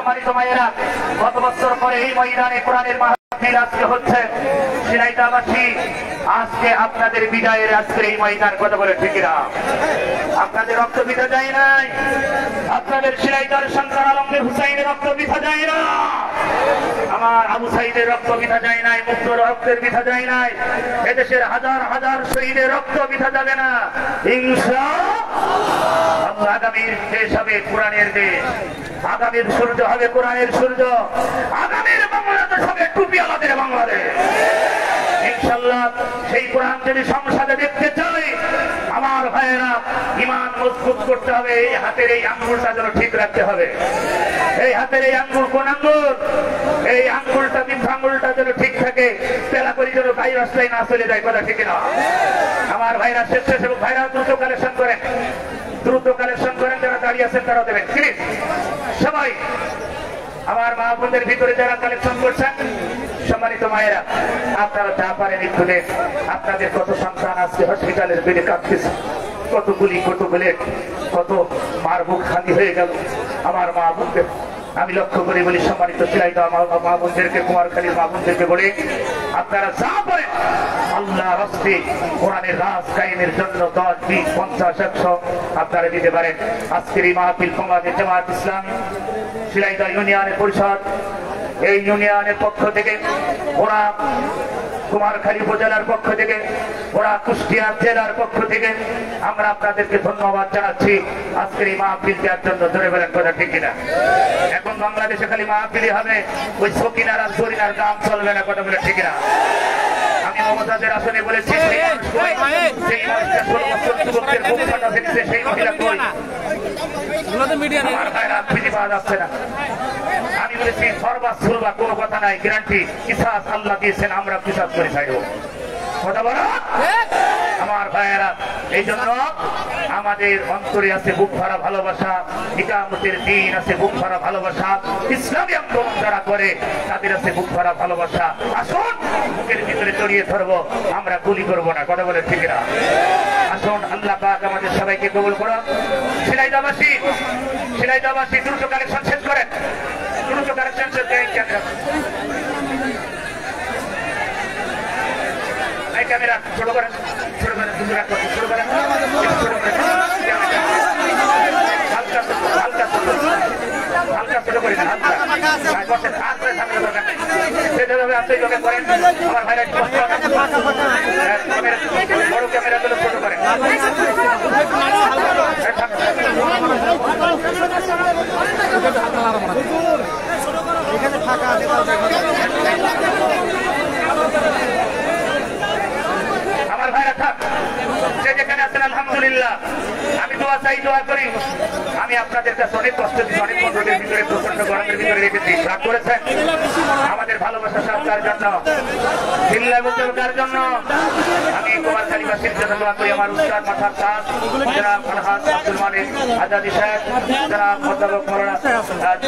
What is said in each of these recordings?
সম্মানিত মায়েরা, গত বছর পরে এই ময়দানে কোরআনের মাহফিল আজকে হচ্ছে। ঝিনাইদহবাসী, আজকে আপনাদের বিদায়ের আজকের এই ময়দান, কথা বলে ঠিক না? আপনাদের রক্ত বৃথা যায় নাই, আপনাদের ঝিনাইদহের সন্তান আলমগীর হুসাইনের রক্ত বৃথা যায় না, আমার আবু সাইদের রক্ত বৃথা যায় নাই, মুক্তর রক্তের বৃথা যায় নাই, এদেশের হাজার হাজার শহীদের রক্ত বৃথা যাবে না ইনশাআল্লাহ। আগামীর দেশ হবে কোরআনের দেশ, আগামীর সূর্য হবে কোরআনের সূর্য, আগামীর বাংলাদেশ হবে টুপিওয়ালাদের বাংলাদেশ ইনশাআল্লাহ। সেই কোরআন যদি সংসদে দেখতে চাই, আমার ভাইয়েরা, ঈমান মজবুত করতে হবে। এই হাতের এই আঙ্গুলটা যেন ঠিক রাখতে হবে। এই হাতের এই আঙ্গুল কোন আঙ্গুল? এই আঙ্গুলটা, বৃদ্ধ আঙ্গুলটা যেন ঠিক থাকে, তেলা করে যেন গাই রাস্তায় না চলে যায়, কথা ঠিক না? আমার ভাইরা, স্বেচ্ছাসেবক ভাইরা দ্রুত কালেকশন করেন, দ্রুত কালেকশন করেন, যারা দাঁড়িয়ে আছেন তারা দেবেন প্লিজ। সবাই আমার মা বোনদের ভিতরে যারা কালেকশন করছেন, সম্মানিত মায়েরা, আপনারা যা পারেন একটু দেন। আপনাদের কত সন্তান আজকে হসপিটালের বেডে কাঁদতেছে, কত গুলি, কত বুলেট, কত মার বুক খালি হয়ে গেল। আমার মা বোনদের আমি লক্ষ্য করে বলি, সম্মানিত ঝিনাইদহ মা বোনদেরকে, কুমারখালীর মা বোনদেরকে বলে, আপনারা যা পারেন আল্লাহ রাস্তে কোরআনের রাজ কায়েমের জন্য 10, 20, 50, 100 আপনারা দিতে পারেন। আজকের এই মাহফিল বাংলাদেশ জামাত ইসলামী ঝিনাইদহ ইউনিয়নের পরিষদ, এই ইউনিয়নের পক্ষ থেকে, ওরা কুমারখালী উপজেলার পক্ষ থেকে, ওরা কুষ্টিয়া জেলার পক্ষ থেকে আমরা আপনাদেরকে ধন্যবাদ জানাচ্ছি আজকের এই মাহফিল দেওয়ার জন্য। ধরে বলেন, কথা ঠিক কিনা? এখন বাংলাদেশে খালি মাহফিলই হবে, ওই সকিনার আর সরিনার গান চলবে না, কথা বলে ঠিক কিনা? আমি মমতাজের আসনে বলেছি, সেই মানুষটা 16 বছর যুবকদের বুক ফাটা ফেলছে, সেই মহিলা কই? আমার ভাইরা খুঁজে পাওয়া যাচ্ছে না। আমি বলেছি সর্বা সুরবা কোনো কথা নাই, গ্যারান্টি কিসাস আল্লাহ দিয়েছেন, আমরা কিসাস করে ছাড়ব, কথা বলো আমার ভাইয়েরা। এই জন্য আমাদের অন্তরে আছে বুক ভরা ভালোবাসা, ইকামতের দিন আছে বুক ভরা ভালোবাসা, ইসলামী আন্দোলন যারা করে তাদের আছে বুক ভরা ভালোবাসা। আসুন বুকের ভিতরে জড়িয়ে ধরবো, আমরা গুলি করবো না, কথা বলে ঠিক না? আসুন আল্লাহ পাক আমাদের সবাইকে কবুল করো। ঝিনাইদহবাসী, ঝিনাইদহবাসী দ্রুত কালেকশন শেষ করেন, দ্রুত কালেকশন শেষ করেন। ক্যামেরা ছোট করেন, ছোট করেন, ছোট করেন, হালকা হালকা হালকা ছোট করেন, হালকা সেভাবে আপনি যোগে করেন। আমার ভাইরা বড় ক্যামেরা গুলো ছোট করেন। আমার ভাইরা থাক, যে যেখানে আছেন আলহামদুলিল্লাহ। আমি দোয়া চাই, দোয়া করি। আমি আপনাদের কাছে অনেক কষ্ট দিচ্ছি, অনেক বন্ধুদের ভিতরে, প্রচন্ড গরমের ভিতরে রেখেছি। রাগ করেছেন আমাদের ভালোবাসা সরকার জন্য, চিল্লায় বলতে কার জন্য? আমি কুমারখালীবাসীর জন্য দোয়া করি। আমার উস্তাদ মাথার কাজ জনাব আলহাজ আব্দুল মালিক আজাদি সাহেব, জনাব অধ্যাপক মৌলানা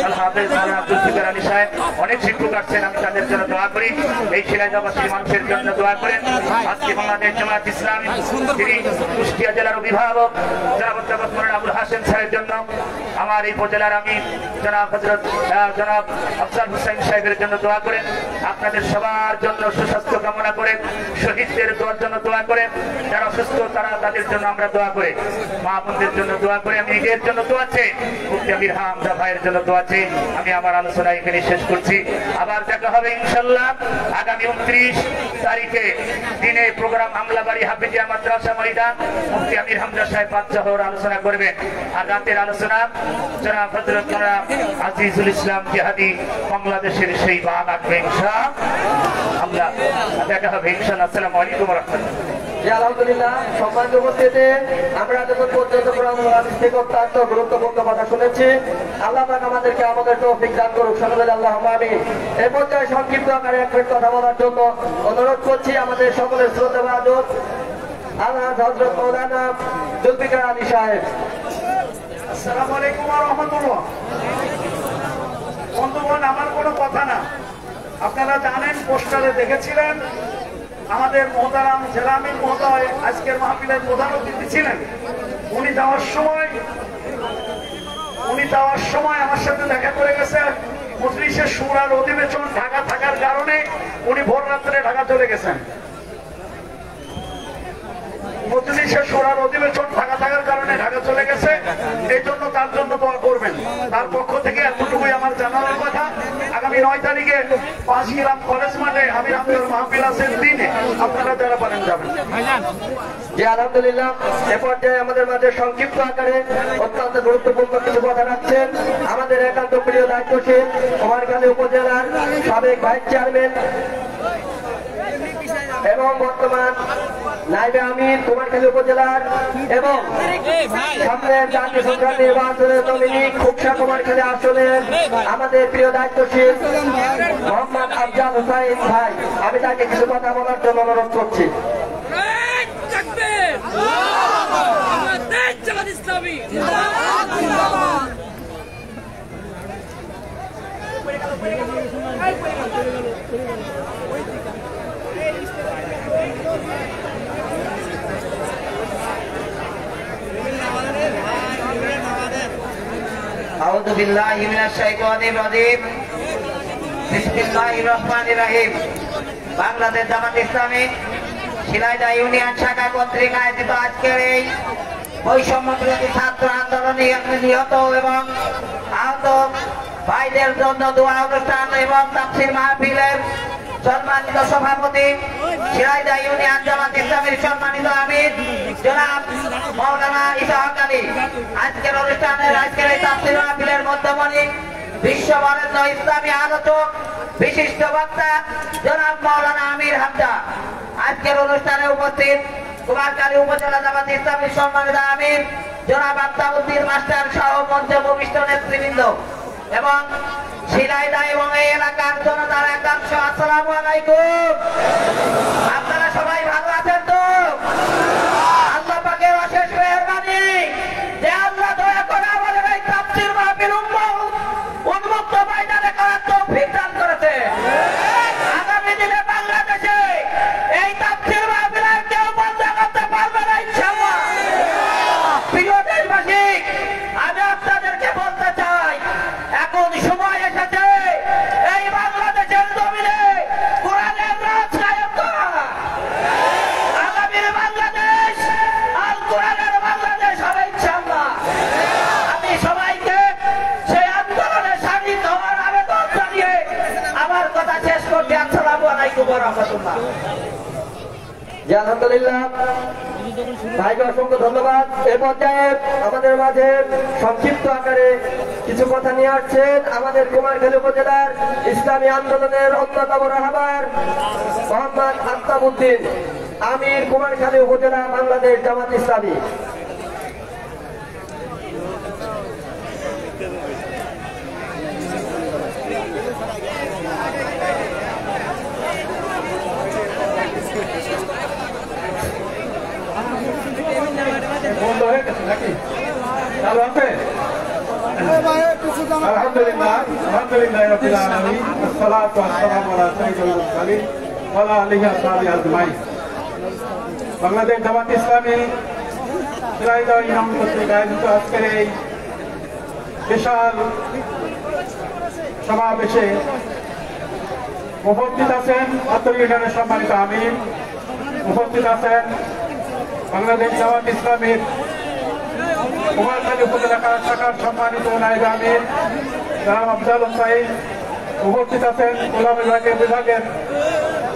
আল হাফেজ মৌলানা আব্দুল ফিকার আলী সাহেব, অনেক শিক্ষক আসছেন, আমি তাদের জন্য দোয়া করি। এই ঝিনাইদহবাসীর মানুষের জন্য দোয়া করেন। আজকে বাংলাদেশ জামাত ইসলামী তিনি কুষ্টিয়া জেলার অভিভাবক জনাব অধ্যাপক মৌলানা আবুল হাসেন সাহেবের জন্য, আমার এই উপজেলার আমি জনাব হযরত জনাব আফজাল হুসাইন সাহেবের জন্য দোয়া করেন। আপনাদের সবার জন্য সুস্বাস্থ্য কামনা করেন, শহীদদের দোয়ার জন্য দোয়া করেন, যারা অসুস্থ তারা তাদের জন্য আমরা দোয়া করি, মা বোনদের জন্য দোয়া করি। আমি নিজের জন্য দোয়া চাই, মুফতি আমির হামজা ভাইয়ের জন্য দোয়া চাই। আমি আমার আলোচনা এখানে শেষ করছি। আবার দেখা হবে ইনশাআল্লাহ আগামী 29 তারিখে দিনে প্রোগ্রাম আমলাবাড়ি হাফিজিয়া মাদ্রাসা ময়দান। মুফতি আমির হামজা সাহেব বাদশাহর আলোচনা করবেন। আর রাতের আলোচনা জনাব হযরত জনাব আজিজুল ইসলাম জিহাদি বাংলাদেশের সেই বাদ আসবে ইনশাআল্লাহ। দেখা হবে ইনশাআল্লাহ। আসসালামু আলাইকুম ওয়া রাহমাতুল্লাহ। আলহামদুলিল্লাহ, সম্মানিত উপস্থিতি, আমরা যখন পর্যন্ত থেকে অত্যন্ত গুরুত্বপূর্ণ কথা শুনেছি। আল্লাহ পাক আমাদেরকে আমাদের তৌফিক দান করুক, সকলে আল্লাহুম্মা আমিন। এই পর্যায়ে সংক্ষিপ্ত আকারে এক মিনিট কথা বলার জন্য অনুরোধ করছি আমাদের সকলের শ্রদ্ধাভাজন আলহাজ হযরত মাওলানা জুলফিকার আলী সাহেব। আসসালামু আলাইকুম ওয়া রাহমাতুল্লাহ। বন্ধুগণ, আমার কোনো কথা না, আপনারা জানেন, পোস্টারে দেখেছিলেন আমাদের মোহতারাম জেলা আমির মহোদয় আজকের মাহফিলের প্রধান অতিথি ছিলেন। উনি যাওয়ার সময় আমার সাথে দেখা করে গেছে। সুরার অধিবেশন ঢাকা থাকার কারণে উনি ভোর রাত্রে ঢাকা চলে গেছেন। মজলিসে সুরার অধিবেশন ঢাকা থাকার কারণে ঢাকা চলে গেছে, এই জন্য তার জন্য দোয়া করবেন। তার পক্ষ থেকে এতটুকুই আমার জানানোর কথা। আগামী 9 তারিখে 5 গ্রাম কলেজ মাঠে আমির হামজার মাহফিল আছে দিনে, আপনারা যারা পারেন যাবেন। জি আলহামদুলিল্লাহ, এ পর্যায়ে আমাদের মাঝে সংক্ষিপ্ত আকারে অত্যন্ত গুরুত্বপূর্ণ কিছু কথা রাখছেন আমাদের একান্ত প্রিয় দায়িত্বশীল কুমারখালী উপজেলার সাবেক ভাইস চেয়ারম্যান এবং বর্তমান নায়েবে আমির কুমারখালী উপজেলার এবং সামনের জাতীয় সংসদ নির্বাচনের নমিনি খুকসা কুমারখালী আসনের আমাদের প্রিয় দায়িত্বশীল মোহাম্মদ আফজাল হোসাইন ভাই, আমি তাকে কিছু কথা বলার জন্য অনুরোধ করছি। আউযু বিল্লাহি মিনাশ শাইতানির রাজিম। বিসমিল্লাহির রহমানির রহিম। বাংলাদেশ জামাত ইসলামী শিলাইদহ ইউনিয়ন শাখা কর্তৃক আয়োজিত আজকের এই বৈষম্য বিরোধী ছাত্র আন্দোলনে নিহত এবং আহত ভাইদের জন্য দোয়া অনুষ্ঠান এবং তাফসীর মাহফিলের সম্মানিত সভাপতি শিলাইদহ ইউনিয়ন জামাত ইসলামীর সম্মানিত আমির জনাব মাওলানা ইসহাক আলী, আজকের এই তাফসীর মাহফিলের মধ্যমণি বিশ্ববরেণ্য ইসলামী আলোচক বিশিষ্ট বক্তা জনাব মাওলানা আমির হামজা। আজকের অনুষ্ঠানে উপস্থিত কুমারখালী উপজেলা জামাত ইসলামীর সম্মানিত আমির জনাব আফতাবউদ্দিন মাস্টার সহ মঞ্চে উপবিষ্ট নেতৃবৃন্দ এবং শিলাইদহ এবং এই এলাকার জনতার একাংশ, আসসালামু আলাইকুম। আপনারা সবাই ভালো আছেন তো? আল্লাহ পাকের অশেষ মেহেরবানি যে আল্লাহ দয়া করে আমাদের এই তাফসীর মাহফিল উন্মুক্ত ময়দানে করার তৌফিক দান করেছে। আগামী দিনে বাংলাদেশে এই তাফসীর মাহফিল কেউ বন্ধ করতে পারবে না ইনশাআল্লাহ। প্রিয় দেশবাসী, আমি আপনাদেরকে বলতে চাই, এখন সময় এসেছে এই বাংলাদেশের জমিনে কোরআনের রাজ কায়েম করা। আগামীর বাংলাদেশ আল কোরআনের বাংলাদেশ হবে ইনশাআল্লাহ। আমি সবাইকে সেই আন্দোলনে সামিল হওয়ার আবেদন জানিয়ে আমার কথা শেষ করছি। আসসালামু আলাইকুম ওয়া রাহমাতুল্লাহ। জি আলহামদুলিল্লাহ, ভাইকে অসংখ্য ধন্যবাদ। এ পর্যায়ে আমাদের মাঝে সংক্ষিপ্ত আকারে কিছু কথা নিয়ে আসছেন আমাদের কুমারখালী উপজেলার ইসলামী আন্দোলনের অন্যতম রাহবার মোহাম্মদ আফতাবউদ্দিন আমির, কুমারখালী উপজেলা, বাংলাদেশ জামাত ইসলামী। আলহামদুলিল্লাহ, আলহামদুলিল্লাহ রাব্বিল আলামিন, আসসালাতু ওয়াসসালামু আলা সাইয়্যিদিল মুরসালিন ওয়া আলা আলিহি ওয়া সাহবিহি আজমাইন। বাংলাদেশ জামাত ইসলামী শিলাইদহ ইউনিয়ন কর্তৃক আয়োজিত আজকের এই বিশাল সমাবেশে উপস্থিত আছেন অত্র ইউনিয়নের সম্মানিত আমির, উপস্থিত আছেন বাংলাদেশ জামাত ইসলামীর কুমারখালী উপজেলা শাখার সম্মানিত নায়েবে আমির জনাব আফজাল হোসাইন, উপস্থিত আছেন গোলাম বিভাগের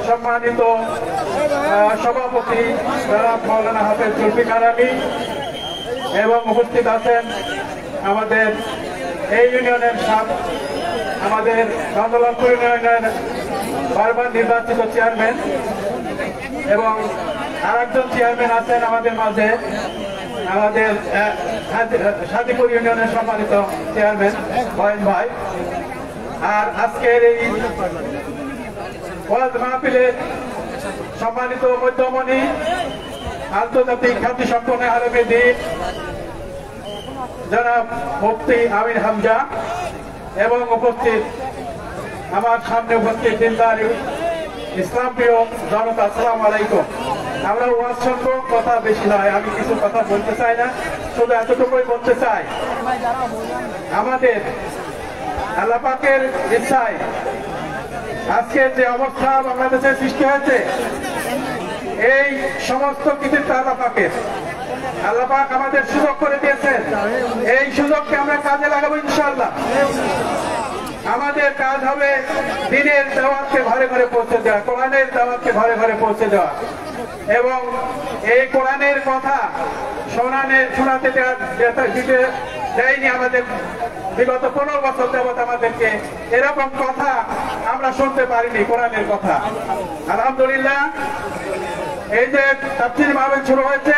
সম্মানিত সভাপতি জনাব মাওলানা হাফেজ জুলফিকার আলী এবং উপস্থিত আছেন আমাদের এই ইউনিয়নের আমাদের নন্দলালপুর ইউনিয়নের বারবার নির্বাচিত চেয়ারম্যান এবং আরেকজন চেয়ারম্যান আছেন আমাদের মাঝে, আমাদের সাদিপুর ইউনিয়নের সম্মানিত চেয়ারম্যান বয়েন ভাই। আর আজকের এই ওয়াজ মাহফিলের সম্মানিত মধ্যমণি আন্তর্জাতিক খ্যাতি সম্পন্ন আলেমে দ্বীন জনাব মুফতি আমির হামজা এবং উপস্থিত আমার সামনে উপস্থিত দিনদার ইসলাম প্রিয় জনতা, আসসালামু আলাইকুম। আমরা ওয়াজ শুনবো, কথা বেশি নয়, আমি কিছু কথা বলতে চাই না, শুধু এতটুকুই বলতে চাই, আমাদের আল্লাহ পাকের ইচ্ছায় আজকে যে অবস্থা বাংলাদেশে সৃষ্টি হয়েছে এই সমস্ত কৃতিত্ব আল্লাহ পাকের। আল্লাহ পাক আমাদের সুযোগ করে দিয়েছেন, এই সুযোগকে আমরা কাজে লাগাবো ইনশাআল্লাহ। আমাদের কাজ হবে দ্বীনের দাওয়াতকে ঘরে ঘরে পৌঁছে দেওয়া, কোরআনের দাওয়াতকে ঘরে ঘরে পৌঁছে দেওয়া এবং এই কোরআনের কথা শোনাতে দিতে দেয়নি আমাদের বিগত 15 বছর যাবৎ আমাদেরকে এরকম কথা আমরা শুনতে পারিনি কোরআনের কথা। আলহামদুলিল্লাহ এই যে তাফসীর মাহফিল শুরু হয়েছে,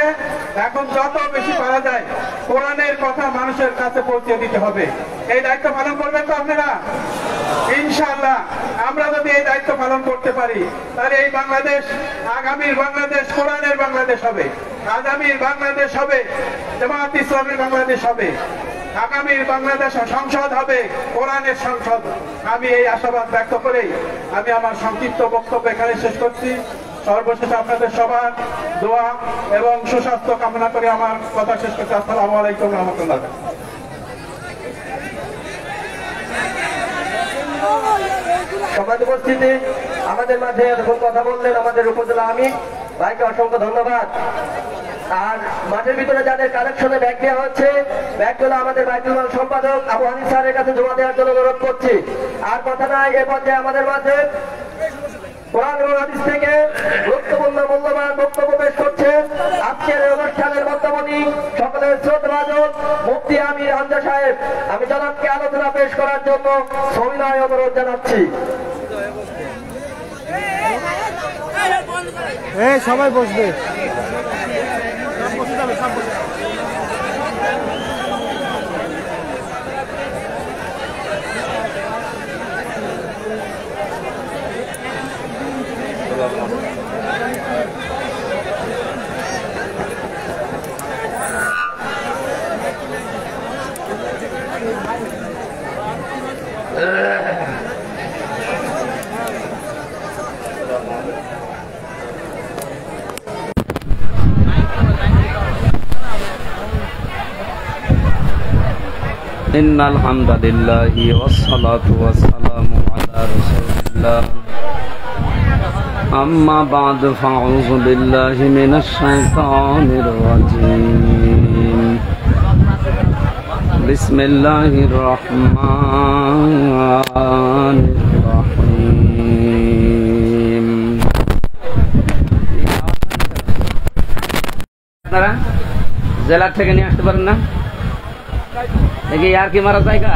এখন যত বেশি পারা যায় কোরআনের কথা মানুষের কাছে পৌঁছে দিতে হবে। এই দায়িত্ব পালন করবেন তো আপনারা ইনশাআল্লাহ। আমরা যদি এই দায়িত্ব পালন করতে পারি তাহলে এই বাংলাদেশ আগামীর বাংলাদেশ কোরআনের বাংলাদেশ হবে, আগামীর বাংলাদেশ হবে জামাত ইসলামীর বাংলাদেশ হবে, আগামীর বাংলাদেশ সংসদ হবে কোরআনের সংসদ। আমি এই আশাবাদ ব্যক্ত করেই আমি আমার সংক্ষিপ্ত বক্তব্য এখানে শেষ করছি। সর্বশেষে আপনাদের সবার দোয়া এবং সুস্বাস্থ্য কামনা করে আমার কথা শেষ করছি। আসসালামু আলাইকুম রহমতুল্লাহ। সমাজ উপস্থিতি আমাদের মাঝে এতক্ষণ কথা বললেন আমাদের উপজেলা আমির ভাইকে অসংখ্য ধন্যবাদ। আর মাঠের ভিতরে যাদের কালেকশনে ব্যাগ দেওয়া হচ্ছে, ব্যাগগুলো আমাদের বাইতুল মাল সম্পাদক আবু হানিফ স্যারের কাছে জমা দেওয়ার জন্য অনুরোধ করছি। আর কথা নাই, এ পর্যায়ে আমাদের মাঝে কোরআন এবং হাদিস থেকে গুরুত্বপূর্ণ মূল্যবান বক্তব্য পেশ করছে আজকের এই অনুষ্ঠানের মধ্যমণি সকলের শ্রদ্ধাভাজন মুফতি আমির হামজা সাহেব। আমি জনাবকে আলোচনা পেশ করার জন্য সবিনয় অনুরোধ জানাচ্ছি। সবাই বসবে। إن الحمد لله والصلاة والسلام على رسول الله أما بعد فأعوذ بالله من الشيطان الرجيم بسم الله الرحمن الرحيم আপনারা জেলা থেকে নিয়ে আসতে পারেন না? দেখি আর কি মারা জায়গা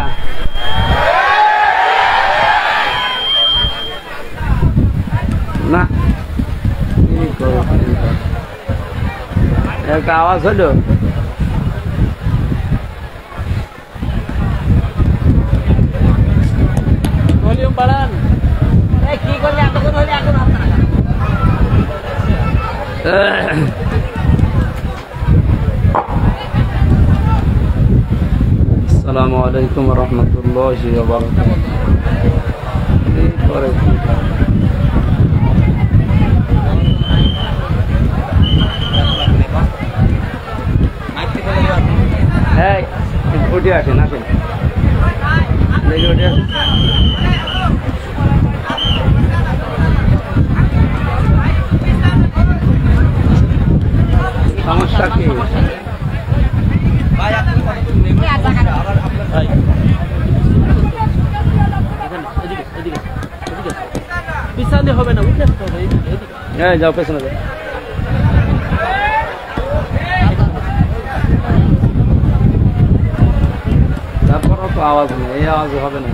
না, একটা আওয়াজ হলো। ভলিউম বাড়ান। কি করলে এতক্ষণ হলে এখন আপনারা আসসালামু আলাইকুম ওয়া রাহমাতুল্লাহি ওয়া বারাকাতুহু। হ্যাঁ উঠে আসেন, আসেন দেখি উঠে আসেন। সমস্যা কি? পিছনে হবে না, উঠে আসতে হবে। হ্যাঁ যাও পেছনে যাও। তারপরও তো আওয়াজ নেই, এই আওয়াজ হবে না।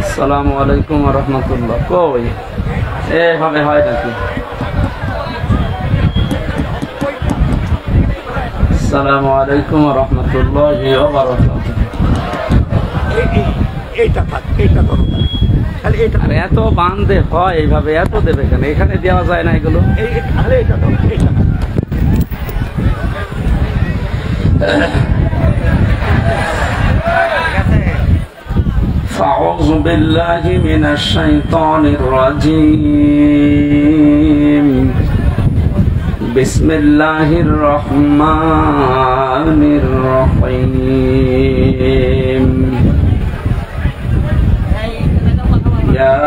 আসসালামু আলাইকুম ওয়া রাহমাতুল্লাহ। কই এভাবে হয় নাকি? আসসালামু আলাইকুম ওয়া রাহমাতুল্লাহি ওয়া বারাকাতুহু। এইটা থাক, এইটা ধরো। খালি এটা আর এত বাঁধে হয় এইভাবে, এত দেবে কেন? এখানে দেওয়া যায় না এগুলো? খালি এটা ধরো, এইটা। فأعوذ بالله من الشيطان الرجيم بسم الله الرحمن الرحيم يا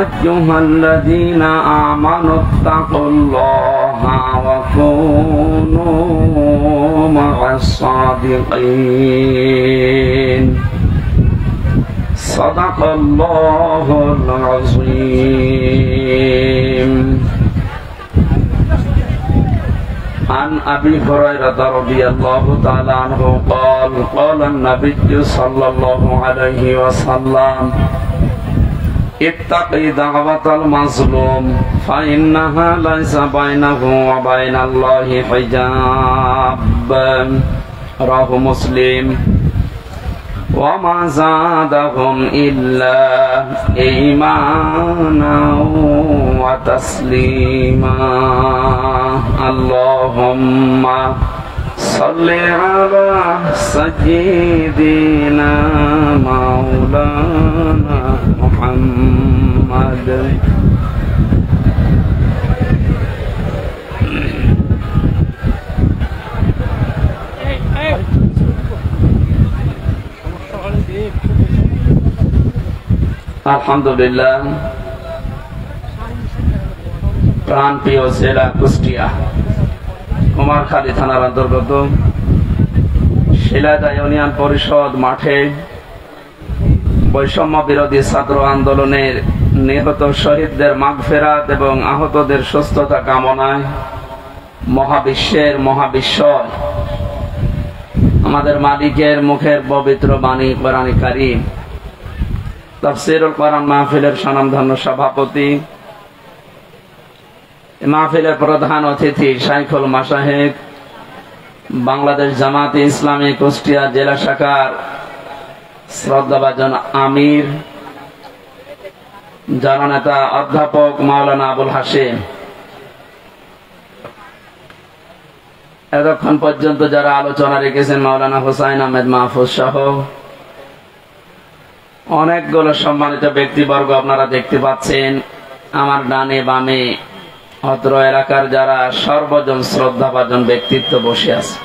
أيها الذين آمنوا اتقوا الله وكونوا مع الصادقين صدق الله العظيم عن أبي هريرة رضي الله تعالى عنه قال قال النبي صلى الله عليه وسلم اتق دعوة المظلوم فإنها ليس بينه وبين الله حجاب رواه مسلم وما زادهم إلا إيمانا وتسليما اللهم صل على سيدنا مولانا محمد আলহামদুলিল্লাহ প্রাণপ্রিয় জেলা কুষ্টিয়া কুমারখালী থানার অন্তর্গত শিলাইদহ ইউনিয়ন পরিষদ মাঠে বৈষম্য বিরোধী ছাত্র আন্দোলনের নিহত শহীদদের মাগফিরাত এবং আহতদের সুস্থতা কামনায় মহাবিশ্বের মহাবিশ্বয় আমাদের মালিকের মুখের পবিত্র বাণী কোরআন কারীম তাফসীরুল কোরআন মাহফিলের স্বনামধন্য সভাপতি মাহফিলের প্রধান অতিথি শাইখুল মাশায়েখ বাংলাদেশ জামাতে ইসলামী কুষ্টিয়া জেলা শাখার শ্রদ্ধাভাজন আমির জননেতা অধ্যাপক মাওলানা আবুল হাশেম, এতক্ষণ পর্যন্ত যারা আলোচনা রেখেছেন মাওলানা হুসাইন আহমেদ মাহফুজ সহ অনেকগুলো সম্মানিত ব্যক্তিবর্গ আপনারা দেখতে পাচ্ছেন। আমার ডানে বামে অত্র এলাকার যারা সর্বজন শ্রদ্ধাভাজন ব্যক্তিত্ব বসে আছে।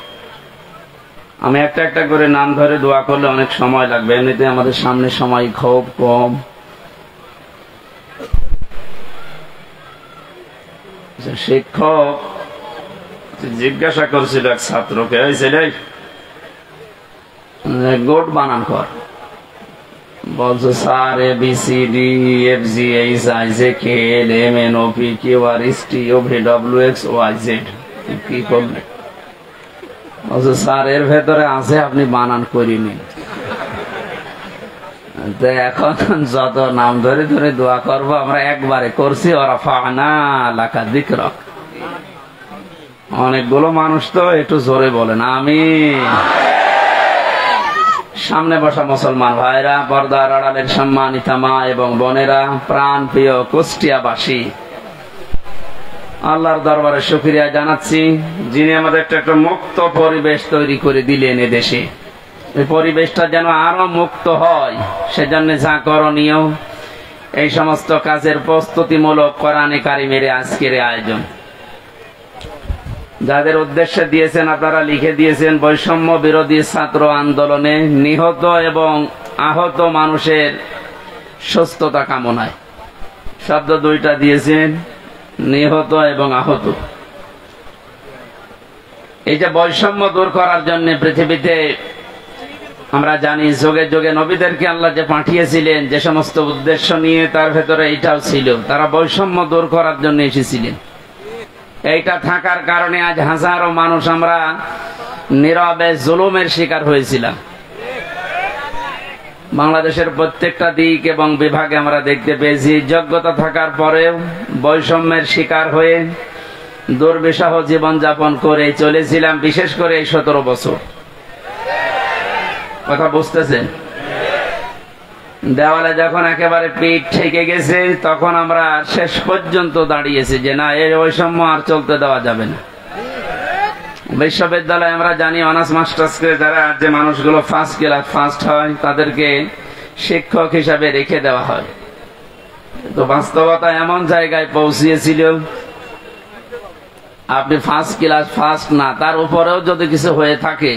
আমি একটা একটা করে নাম ধরে দোয়া করলে অনেক সময় লাগবে, এমনিতে আমাদের সামনে সময় খুব কম। শিক্ষক জিজ্ঞাসা করছিল এক ছাত্রকে, ওই ছেলে গোট বানান কর, বলছে sir A B C D F G H I J K L M N O P Q R S T O V W X Y Z. কি করলে? বলছে স্যার এর ভেতরে আছে, আপনি বানান করিনি। এখন যত নাম ধরে ধরে দোয়া করবো আমরা একবারে করছি, ওরা ফানা লাকা যিকরাক। অনেকগুলো মানুষ তো একটু জোরে বলেন আমিন। সামনে বসা মুসলমান ভাইরা, পর্দার আড়ালের সম্মানিতা মা এবং বোনেরা, প্রাণ প্রিয় কুষ্টিয়াবাসী, আল্লাহর দরবারে শুকরিয়া জানাচ্ছি যিনি আমাদের একটা মুক্ত পরিবেশ তৈরি করে দিলেন এদেশে। এই পরিবেশটা যেন আরো মুক্ত হয়, সেজন্য যা করণীয় এই সমস্ত কাজের প্রস্তুতিমূলক কোরআনে কারিমের আজকের আয়োজন। যাদের উদ্দেশ্যে দিয়েছেন আপনারা লিখে দিয়েছেন বৈষম্য বিরোধী ছাত্র আন্দোলনে নিহত এবং আহত মানুষের সুস্থতা কামনায়। শব্দ দুইটা দিয়েছেন, নিহত এবং আহত। এই যে বৈষম্য দূর করার জন্য পৃথিবীতে আমরা জানি যুগে যুগে নবীদেরকে আল্লাহ যে পাঠিয়েছিলেন যে সমস্ত উদ্দেশ্য নিয়ে, তার ভেতরে এইটাও ছিল, তারা বৈষম্য দূর করার জন্য এসেছিলেন। এইটা থাকার কারণে আজ হাজারো মানুষ আমরা নীরবে জুলুমের শিকার হয়েছিলাম। বাংলাদেশের প্রত্যেকটা দিক এবং বিভাগে আমরা দেখতে পেয়েছি যোগ্যতা থাকার পরেও বৈষম্যের শিকার হয়ে দুর্বিষহ জীবনযাপন করে চলেছিলাম, বিশেষ করে এই 17 বছর। কথা বুঝতেছেন? দেওয়ালে যখন একেবারে পিঠ ঠেকে গেছে তখন আমরা শেষ পর্যন্ত দাঁড়িয়েছি যে না, এই বৈষম্য আর চলতে দেওয়া যাবে না। বিশ্ববিদ্যালয়ে আমরা জানি অনার্স মাস্টার্সকে যারা যে মানুষগুলো ফার্স্ট ক্লাস ফার্স্ট হয় তাদেরকে শিক্ষক হিসাবে রেখে দেওয়া হয়। তো বাস্তবতা এমন জায়গায় পৌঁছিয়েছিল আপনি ফার্স্ট ক্লাস ফার্স্ট না, তার উপরেও যদি কিছু হয়ে থাকে,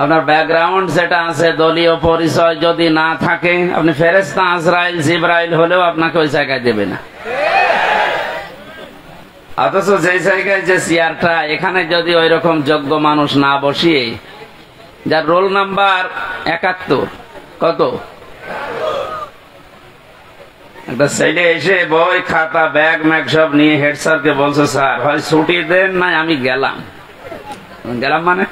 আপনার ব্যাকগ্রাউন্ড যেটা আছে দলীয় পরিচয় যদি না থাকে, আপনি ফেরেশতা আজরাইল জিবরাইল হলেও আপনাকে ওই জায়গায় দেবে না। অথচ যে জায়গায় যে চেয়ারটা, এখানে যদি ওই রকম যোগ্য মানুষ না বসিয়ে, যার রোল নাম্বার 71, কত, একটা ছেলে এসে বই খাতা ব্যাগ ম্যাগ সব নিয়ে হেড স্যারকে বলছে, স্যার হয় ছুটি দেন না আমি গেলাম। মানে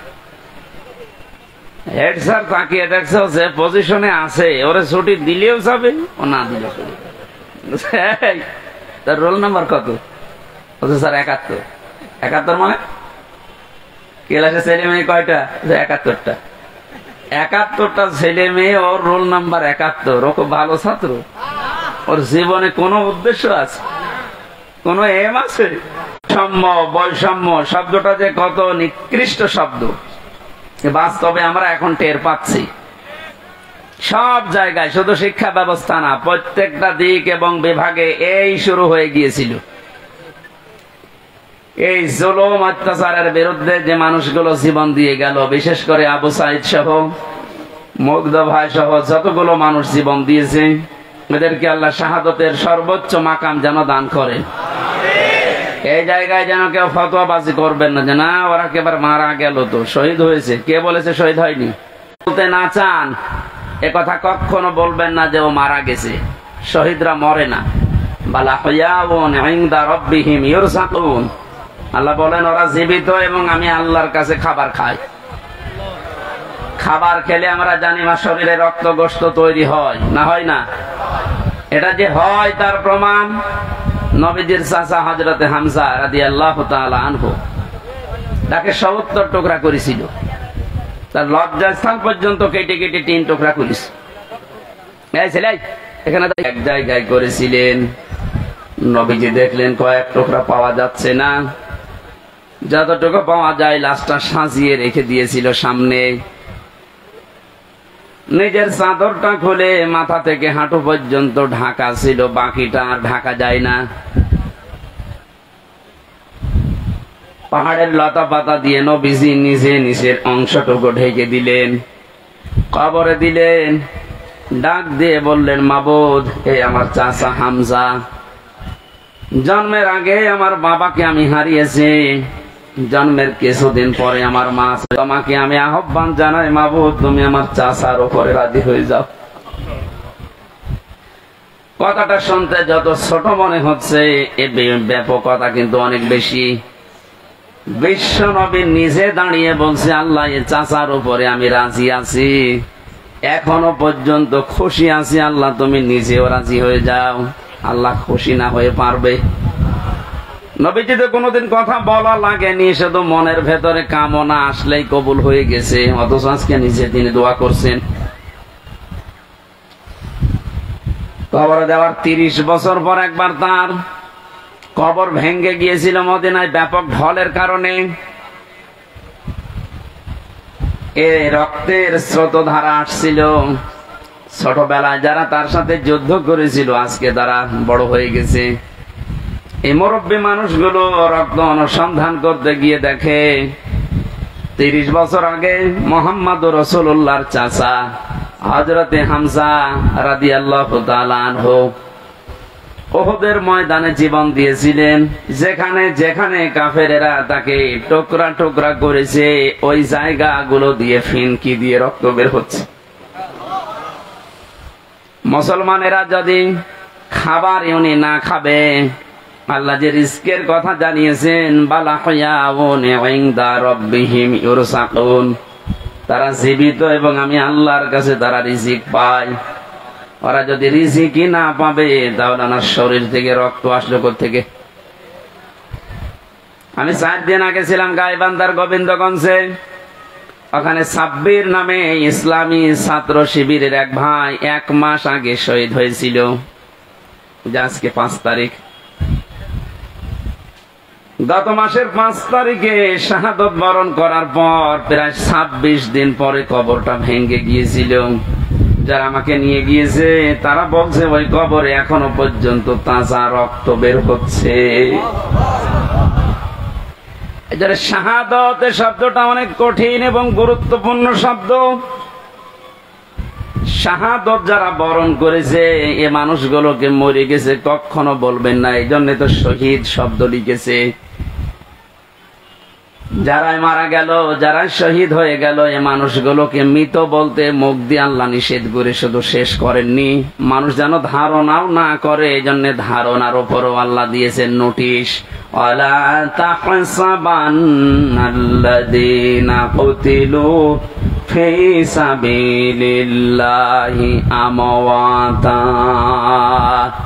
হেড স্যার তাকিয়ে দেখছে যে পজিশনে আছে, ওরে ছুটি দিলেও যাবে ও না দিলেও যাবে। তার রোল নাম্বার কত? বলছে স্যার 71। 71 মানে ক্লাসে ছেলে মেয়ে কয়টা? 71টা। 71টা ছেলে মেয়ে, ওর রোল নাম্বার 71। ও খুব ভালো ছাত্র, ওর জীবনে কোনো উদ্দেশ্য আছে, কোন এম আছে? বৈষম্য শব্দটা যে কত নিকৃষ্ট শব্দ, বাস্তবে আমরা এখন টের পাচ্ছি। সব জায়গায়, শুধু শিক্ষা ব্যবস্থা না, প্রত্যেকটা দিক এবং বিভাগে এই শুরু হয়ে গিয়েছিল। এই জুলুম অত্যাচারের বিরুদ্ধে যে মানুষগুলো জীবন দিয়ে গেল, বিশেষ করে আবু সাইদ সহ, মুগ্ধ ভাই সহ যতগুলো মানুষ জীবন দিয়েছে, এদেরকে আল্লাহ শাহাদতের সর্বোচ্চ মাকাম যেন দান করে। এই জায়গায় যেন কেউ ফতোয়াবাজি করবেন না যে না ওরা একেবারে মারা গেল, তো শহীদ হয়েছে। কে বলেছে শহীদ হয়নি? বলতে না চান এ কথা কখনো বলবেন না যে ও মারা গেছে। শহীদরা মরে না। বালা হিয়াউন ইনদা রাব্বিহিম ইউরযাকুন। আল্লাহ বলেন ওরা জীবিত এবং আমি আল্লাহর কাছে খাবার খাই। খাবার খেলে আমরা জানি আমার শরীরে রক্ত গোশত তৈরি হয় না, হয় না? এটা যে হয় তার প্রমাণ নবীজির চাচা হযরতে হামজা রাদিয়াল্লাহু তাআলা আনহু, তাকে 70 টুকরা করেছিল। তার লজ্জাস্থান পর্যন্ত কেটে কেটে 3 টুকরা করেছে। এই ছেলে এখানে এক জায়গায় করেছিলেন, নবীজি দেখলেন কয়েক টুকরা পাওয়া যাচ্ছে না, যতটুকু পাওয়া যায় লাশটা সাজিয়ে রেখে দিয়েছিল সামনে। নিজের চাদরটা খুলে মাথা থেকে হাঁটু পর্যন্ত ঢাকা ছিল, বাকিটা আর ঢাকা যায় না। পাহাড়ের লতা পাতা দিয়ে নবীজি নিজে নিচের অংশটুকু ঢেকে দিলেন, কবরে দিলেন, ডাক দিয়ে বললেন, মাবুদ, এ আমার চাচা হামজা, জন্মের আগে আমার বাবাকে আমি হারিয়েছি, জন্মের কিছুদিন পরে আমার মা, তোমাকে আমি আহ্বান জানাই মাবুদ, তুমি আমার চাচার উপরে রাজি হয়ে যাও। কথাটা শুনতে যত ছোট মনে হচ্ছে, এ ব্যাপকতা কিন্তু অনেক বেশি। বিশ্ব নবী নিজে দাঁড়িয়ে বলছে, আল্লাহ এ চাচার উপরে আমি রাজি আছি, এখনো পর্যন্ত খুশি আছি, আল্লাহ তুমি নিজেও রাজি হয়ে যাও। আল্লাহ খুশি না হয়ে পারবে? নবীজি তো কোনোদিন কথা বলা লাগেনি, শুধু মনের ভেতরে কামনা আসলেই কবুল হয়ে গেছে। অথচ আজকে নিজে তিনি দোয়া করছেন। কবর দেওয়ার 30 বছর পর একবার তার কবর ভেঙে গিয়েছিল মদিনায় ব্যাপক ঢলের কারণে। এ রক্তের স্রোতধারা আসছিল। ছোটবেলায় যারা তার সাথে যুদ্ধ করেছিল আজকে তারা বড় হয়ে গেছে। এই মুরব্বী মানুষগুলো রক্ত অনুসন্ধান করতে গিয়ে দেখে 30 বছর আগে মুহাম্মদুর রাসূলুল্লাহর চাচা হযরতে হামজা রাদিয়াল্লাহু তাআলা আনহু উহুদের ময়দানে জীবন দিয়েছিলেন। যেখানে যেখানে কাফেরেরা তাকে টুকরা টুকরা করেছে, ওই জায়গাগুলো দিয়ে ফিনকি দিয়ে রক্ত বের হচ্ছে। মুসলমানেরা যদি খাবার উনি না খাবে, আল্লাহ যে রিজকের কথা জানিয়েছেন, বালা হিয়াউন ইনদা রাব্বিহিম ইউরযাকুন, তারা জীবিত এবং আমি আল্লাহর কাছে তারা রিজিক পায়। ওরা যদি রিজিকই না পাবে, তাহলে আমার শরীর থেকে রক্ত আসলো কোত্থেকে? আমি 4 দিন আগে ছিলাম গাইবান্ধার গোবিন্দগঞ্জে। ওখানে সাব্বির নামে ইসলামী ছাত্র শিবিরের এক ভাই 1 মাস আগে শহীদ হয়েছিল। আজকে 5 তারিখ। গত মাসের 5 তারিখে শাহাদত বরণ করার পর প্রায় 26 দিন পরে কবরটা ভেঙে গিয়েছিল। যারা আমাকে নিয়ে গিয়েছে তারা বলছে ওই কবরে এখনো পর্যন্ত তাজা রক্ত বের হচ্ছে। শাহাদত শব্দটা অনেক কঠিন এবং গুরুত্বপূর্ণ শব্দ। শাহাদত যারা বরণ করেছে এ মানুষগুলোকে মরে গেছে কখনো বলবেন না, এই জন্য তো শহীদ শব্দ লিখেছে। যারাই মারা গেল, যারা শহীদ হয়ে গেল, এ মানুষগুলোকে মৃত বলতে মুখ দিয়ে আল্লাহ নিষেধ করে শুধু শেষ করেননি, মানুষ যেন ধারণাও না করে, এই জন্য ধারণার উপরও আল্লাহ দিয়েছেন নোটিশ। ওয়ালা তাহসাবান্নাল্লাযীনা কুতিলু ফি সাবিলিল্লাহি আমওয়াতা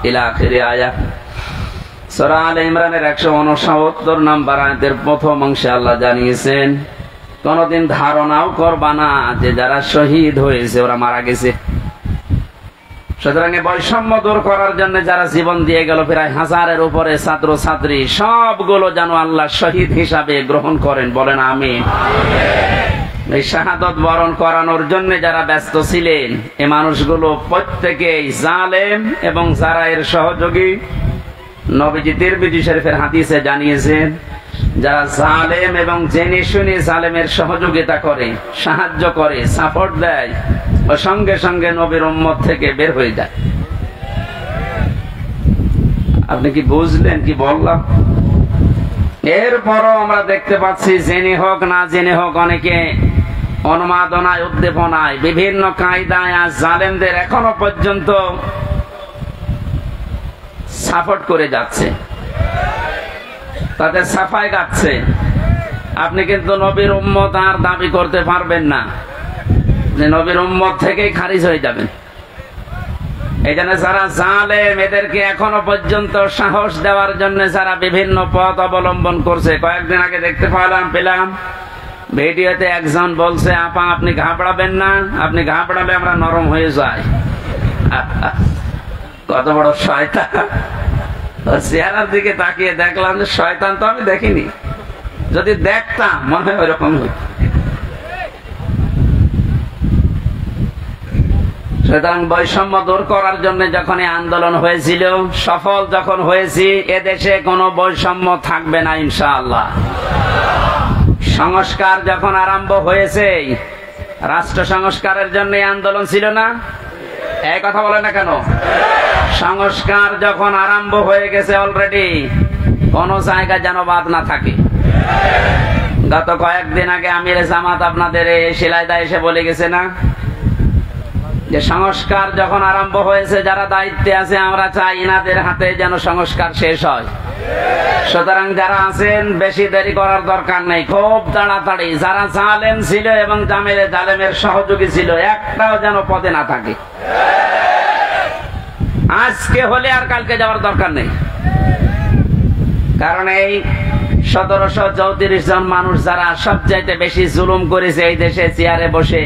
ইলা আখিরি আয়াত। সূরা আলে ইমরানের 169 নম্বর আয়াতের প্রথম অংশে আল্লাহ জানিয়েছেন কোনদিন ধারণাও করবা না যে যারা শহীদ হয়েছে ওরা মারা গেছে। সুতরাং বৈষম্য দূর করার জন্য যারা জীবন দিয়ে গেল প্রায় 1000-এর উপরে ছাত্র ছাত্রী, সবগুলো যেন আল্লাহ শহীদ হিসাবে গ্রহণ করেন, বলেন আমিন। এই শাহাদত বরণ করানোর জন্য যারা ব্যস্ত ছিলেন এ মানুষগুলো প্রত্যেকেই জালেম এবং যারা এর সহযোগী। নবীজি তিরমিজি শরীফের হাদিসে জানিয়েছেন যারা জালেম এবং জেনে শুনে জালেমের সহযোগিতা করে, সাহায্য করে, সাপোর্ট দেয়, ও সঙ্গে সঙ্গে নবীর উম্মত থেকে বের হয়ে যায়। আপনি কি বুঝলেন কি বললাম? এরপরও আমরা দেখতে পাচ্ছি জেনে হোক না জেনে হোক অনেকে উন্মাদনায় উদ্দীপনায় বিভিন্ন কায়দায় আজ জালেমদের এখনো পর্যন্ত সাপোর্ট করে যাচ্ছে, তাদের সাফাই গাচ্ছে। আপনি কিন্তু নবীর উম্মত আর দাবি করতে পারবেন না, যে নবীর উম্মত থেকেই খারিজ হয়ে যাবেন। এই জন্য যারা জালেম এদেরকে এখনো পর্যন্ত সাহস দেওয়ার জন্য যারা বিভিন্ন পথ অবলম্বন করছে। কয়েকদিন আগে দেখতে পেলাম ভিডিওতে একজন বলছে, আপা আপনি ঘাবড়াবেন না, আপনি ঘাবড়ালে আমরা নরম হয়ে যাই। কত বড় শয়তান! চেহারার দিকে তাকিয়ে দেখলাম যে শয়তান তো আমি দেখিনি, যদি দেখতাম মনে হয় ওইরকম হতো। সুতরাং বৈষম্য দূর করার জন্য যখন আন্দোলন হয়েছিল, সফল যখন হয়েছি, এদেশে কোনো বৈষম্য থাকবে না ইনশাআল্লাহ। সংস্কার যখন আরম্ভ হয়েছে, রাষ্ট্র সংস্কারের জন্য আন্দোলন ছিল না? এই কথা বলে না কেন? সংস্কার যখন আরম্ভ হয়ে গেছে অলরেডি, কোন জায়গায় যেন বাদ না থাকে। গত কয়েকদিন আগে আমির জামাত আপনাদের শিলাইদা এসে বলে গেছে না যে সংস্কার যখন আরম্ভ হয়েছে, যারা দায়িত্বে আছে আমরা চাই এনাদের হাতে যেন সংস্কার শেষ হয়। সুতরাং যারা আছেন বেশি দেরি করার দরকার নেই, খুব তাড়াতাড়ি যারা জালেম ছিল এবং জালেমের সহযোগী ছিল একটাও যেন পদে না থাকে। আজকে হলে আর কালকে যাওয়ার দরকার নেই, কারণ এই 1734 জন মানুষ যারা সবচাইতে বেশি জুলুম করেছে এই দেশে চেয়ারে বসে,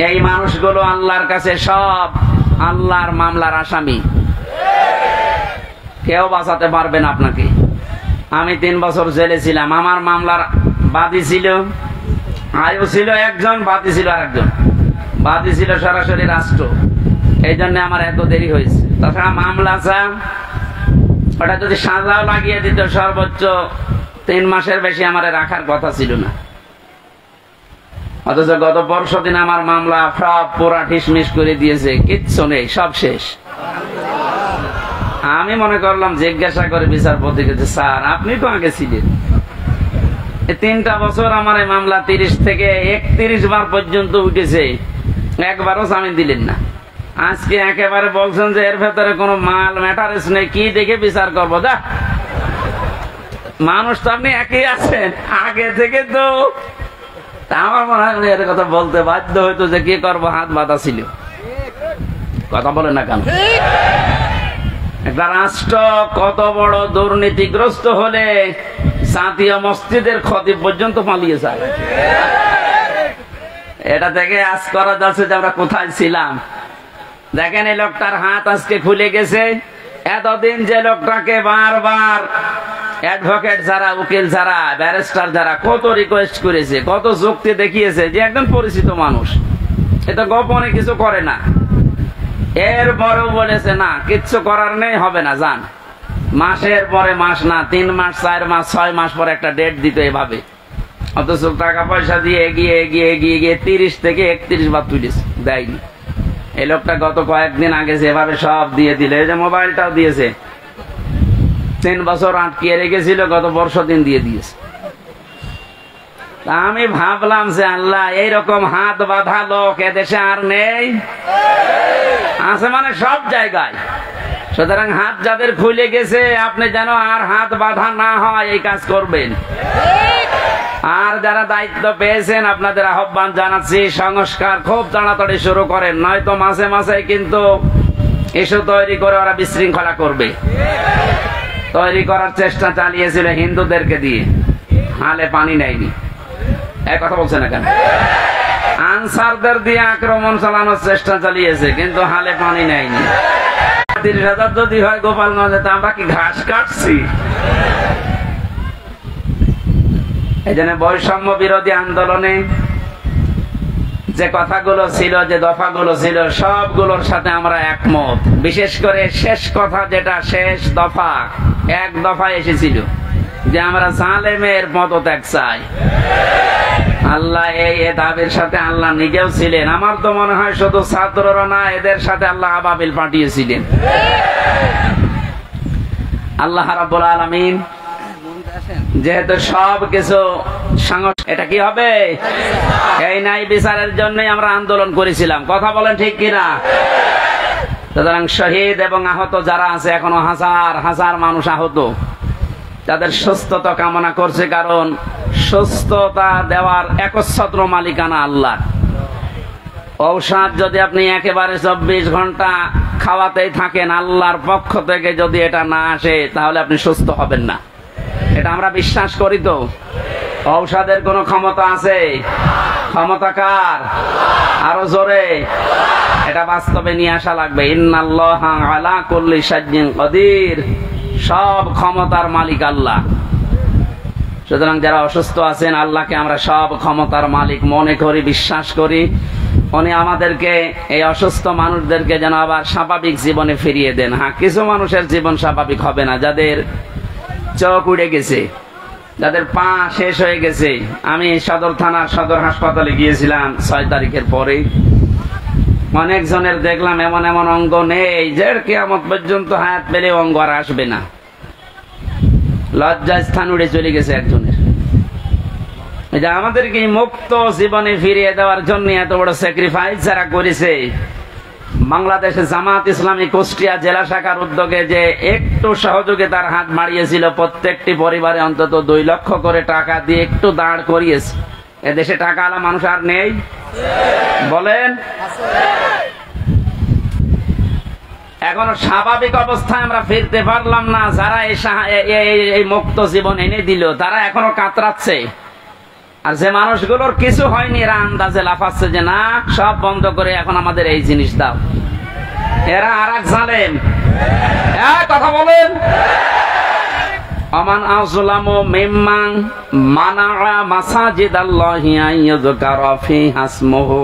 এই মানুষগুলো আল্লাহর কাছে সব আল্লাহর মামলার আসামি। কেউ বাঁচাতে পারবে না আপনাকে। আমি 3 বছর জেলে ছিলাম, আমার মামলার বাদী ছিল আয়ু ছিল একজন, বাদী ছিল আরেকজন। বাদী ছিল সরাসরি রাষ্ট্র, এই জন্য আমার এত দেরি হয়েছে। তাছাড়া মামলা ওটা যদি সাজাও লাগিয়ে দিত সর্বোচ্চ 3 মাসের বেশি আমার রাখার কথা ছিল না। অথচ গত পরশুদিন আমার মামলা সব পুরা ঠিসমিস করে দিয়েছে, কিচ্ছু নেই, সব শেষ। আমি মনে করলাম জিজ্ঞাসা করে বিচারপতি কাছে, স্যার আপনি তো আগে ছিলেন, 3টা বছর আমার এই মামলা 30 থেকে 31 বার পর্যন্ত উঠেছে, একবারও জামিন দিলেন না। আজকে একেবারে বলছেন যে এর ভেতরে কোনো মাল ম্যাটারেস নেই, কি দেখে বিচার করবো? দা মানুষ তো আপনি একই আছেন আগে থেকে, তো আমার মনে হয় এর কথা বলতে বাধ্য হইতো যে কি করবো, হাত বাঁধা ছিল। কথা বলে না কেন? একটা রাষ্ট্র কত বড় দুর্নীতিগ্রস্ত হলে জাতীয় মসজিদের খতিব পর্যন্ত পালিয়ে যায়। এটা থেকে আজ করা যাচ্ছে যে আমরা কোথায় ছিলাম। দেখেন এই লোকটার হাত আজকে খুলে গেছে। এতদিন যে লোকটাকে বারবার অ্যাডভোকেট যারা, উকিল যারা, ব্যারিস্টার যারা কত রিকোয়েস্ট করেছে, কত যুক্তি দেখিয়েছে যে একদম পরিচিত মানুষ, এটা গোপনে কিছু করে না। এরপরেও বলেছে না, কিচ্ছু করার নেই, হবে না, যান। মাসের পরে মাস না, 3 মাস, 4 মাস, 6 মাস পরে একটা ডেট দিত এভাবে। অথচ টাকা পয়সা দিয়ে এগিয়ে এগিয়ে এগিয়ে গিয়ে 30 থেকে 31 বার তুলেছে, দেয়নি। এই লোকটা গত কয়েকদিন আগে যেভাবে সব দিয়ে দিলে, এই যে মোবাইলটাও দিয়েছে, 3 বছর আটকিয়ে রেখেছিল, গত বর্ষ দিন দিয়ে দিয়েছে। আমি ভাবলাম যে আল্লাহ, এইরকম হাত বাঁধা লোক এদেশে আর নেই, আছে মানে সব জায়গায়। সুতরাং হাত যাদের খুলে গেছে, আপনি যেন আর হাত বাঁধা না হয় এই কাজ করবেন। আর যারা দায়িত্ব পেয়েছেন, আপনাদের আহ্বান জানাচ্ছি, সংস্কার খুব তাড়াতাড়ি শুরু করেন, নয়তো মাসে মাসে কিন্তু ইস্যু তৈরি করে ওরা বিশৃঙ্খলা করবে। তৈরি করার চেষ্টা চালিয়েছিল হিন্দুদেরকে দিয়ে, হালে পানি নেয়নি। এক কথা বলছে না কেন? আনসারদের দিয়ে আক্রমণ চালানোর চেষ্টা চালিয়েছে, কিন্তু হালে পানি নেয়নি। 30,000 যদি হয় গোপালগঞ্জে, তা আমরা কি ঘাস কাটছি? এই জন্য বৈষম্য বিরোধী আন্দোলনে যে কথাগুলো ছিল, যে দফাগুলো ছিল, সবগুলোর সাথে আমরা একমত। বিশেষ করে শেষ কথা, যেটা শেষ দফা, এক দফা এসেছিল যে আমরা জালেমের পদত্যাগ চাই। আল্লাহ এই দাবির সাথে আল্লাহ নিজেও ছিলেন। আমার তো মনে হয় শুধু ছাত্ররা না, এদের সাথে আল্লাহ আবাবিল পাঠিয়েছিলেন। আল্লাহ রাব্বুল আলামিন যেহেতু সব কিছু, এটা কি হবে? এই ন্যায় বিচারের জন্যই আমরা আন্দোলন করেছিলাম, কথা বলেন ঠিক কিনা? সুতরাং শহীদ এবং আহত যারা আছে, এখনো হাজার হাজার মানুষ আহত, তাদের সুস্থতা কামনা করছে, কারণ সুস্থতা দেওয়ার একচ্ছত্র মালিকানা আল্লাহ। ঔষধ যদি আপনি একেবারে 24 ঘন্টা খাওয়াতেই থাকেন, আল্লাহর পক্ষ থেকে যদি এটা না আসে, তাহলে আপনি সুস্থ হবেন না। এটা আমরা বিশ্বাস করি। তো ঔষধের কোন ক্ষমতা আছে? ক্ষমতা কার? আরো জোরে, এটা বাস্তবে নিয়ে আসা লাগবে। ইন্নাল্লাহা আলা কুল্লি শাইইন কাদির, সব ক্ষমতার মালিক আল্লাহ। সুতরাং যারা অসুস্থ আছেন, আল্লাহকে আমরা সব ক্ষমতার মালিক মনে করি, বিশ্বাস করি। উনি আমাদেরকে, এই অসুস্থ মানুষদেরকে যেন আবার স্বাভাবিক জীবনে ফিরিয়ে দেন। হ্যাঁ, কিছু মানুষের জীবন স্বাভাবিক হবে না, যাদের চোখ উড়ে গেছে, যাদের পা শেষ হয়ে গেছে। আমি সদর থানার সদর হাসপাতালে গিয়েছিলাম 6 তারিখের পরে। অনেক জনের দেখলাম এমন এমন অঙ্গ নেই যে কিয়ামত পর্যন্ত হায়াত পেলে অঙ্গ আর আসবে না। লজ্জা স্থান উড়ে চলে গেছে একজনের। এই যে আমাদেরকে মুক্ত জীবনে ফিরিয়ে দেওয়ার জন্য এত বড় স্যাক্রিফাইস যারা করেছে, বাংলাদেশে জামাত ইসলামী কুষ্টিয়া জেলা শাখার উদ্যোগে যে একটু সহযোগিতার হাত বাড়িয়েছিল, প্রত্যেকটি পরিবারে অন্তত 2 লক্ষ করে টাকা দিয়ে একটু দাঁড় করিয়েছে। এদেশে টাকা আলা মানুষ আর নেই? বলেন। এখনো স্বাভাবিক অবস্থায় আমরা ফিরতে পারলাম না। যারা এই মুক্ত জীবন এনে দিল, তারা এখনো কাতরাচ্ছে। আর যে মানুষগুলোর কিছু হয়নি, এরা আন্দাজে লাফাচ্ছে যে না, সব বন্ধ করে এখন আমাদের এই জিনিস দাও। এরা আর এক জালেম। কথা বলেন। আমান আযলামু মিম্মান মানাআ মাসাজিদাল্লাহি আন ইউযকারা ফিহা ইসমুহু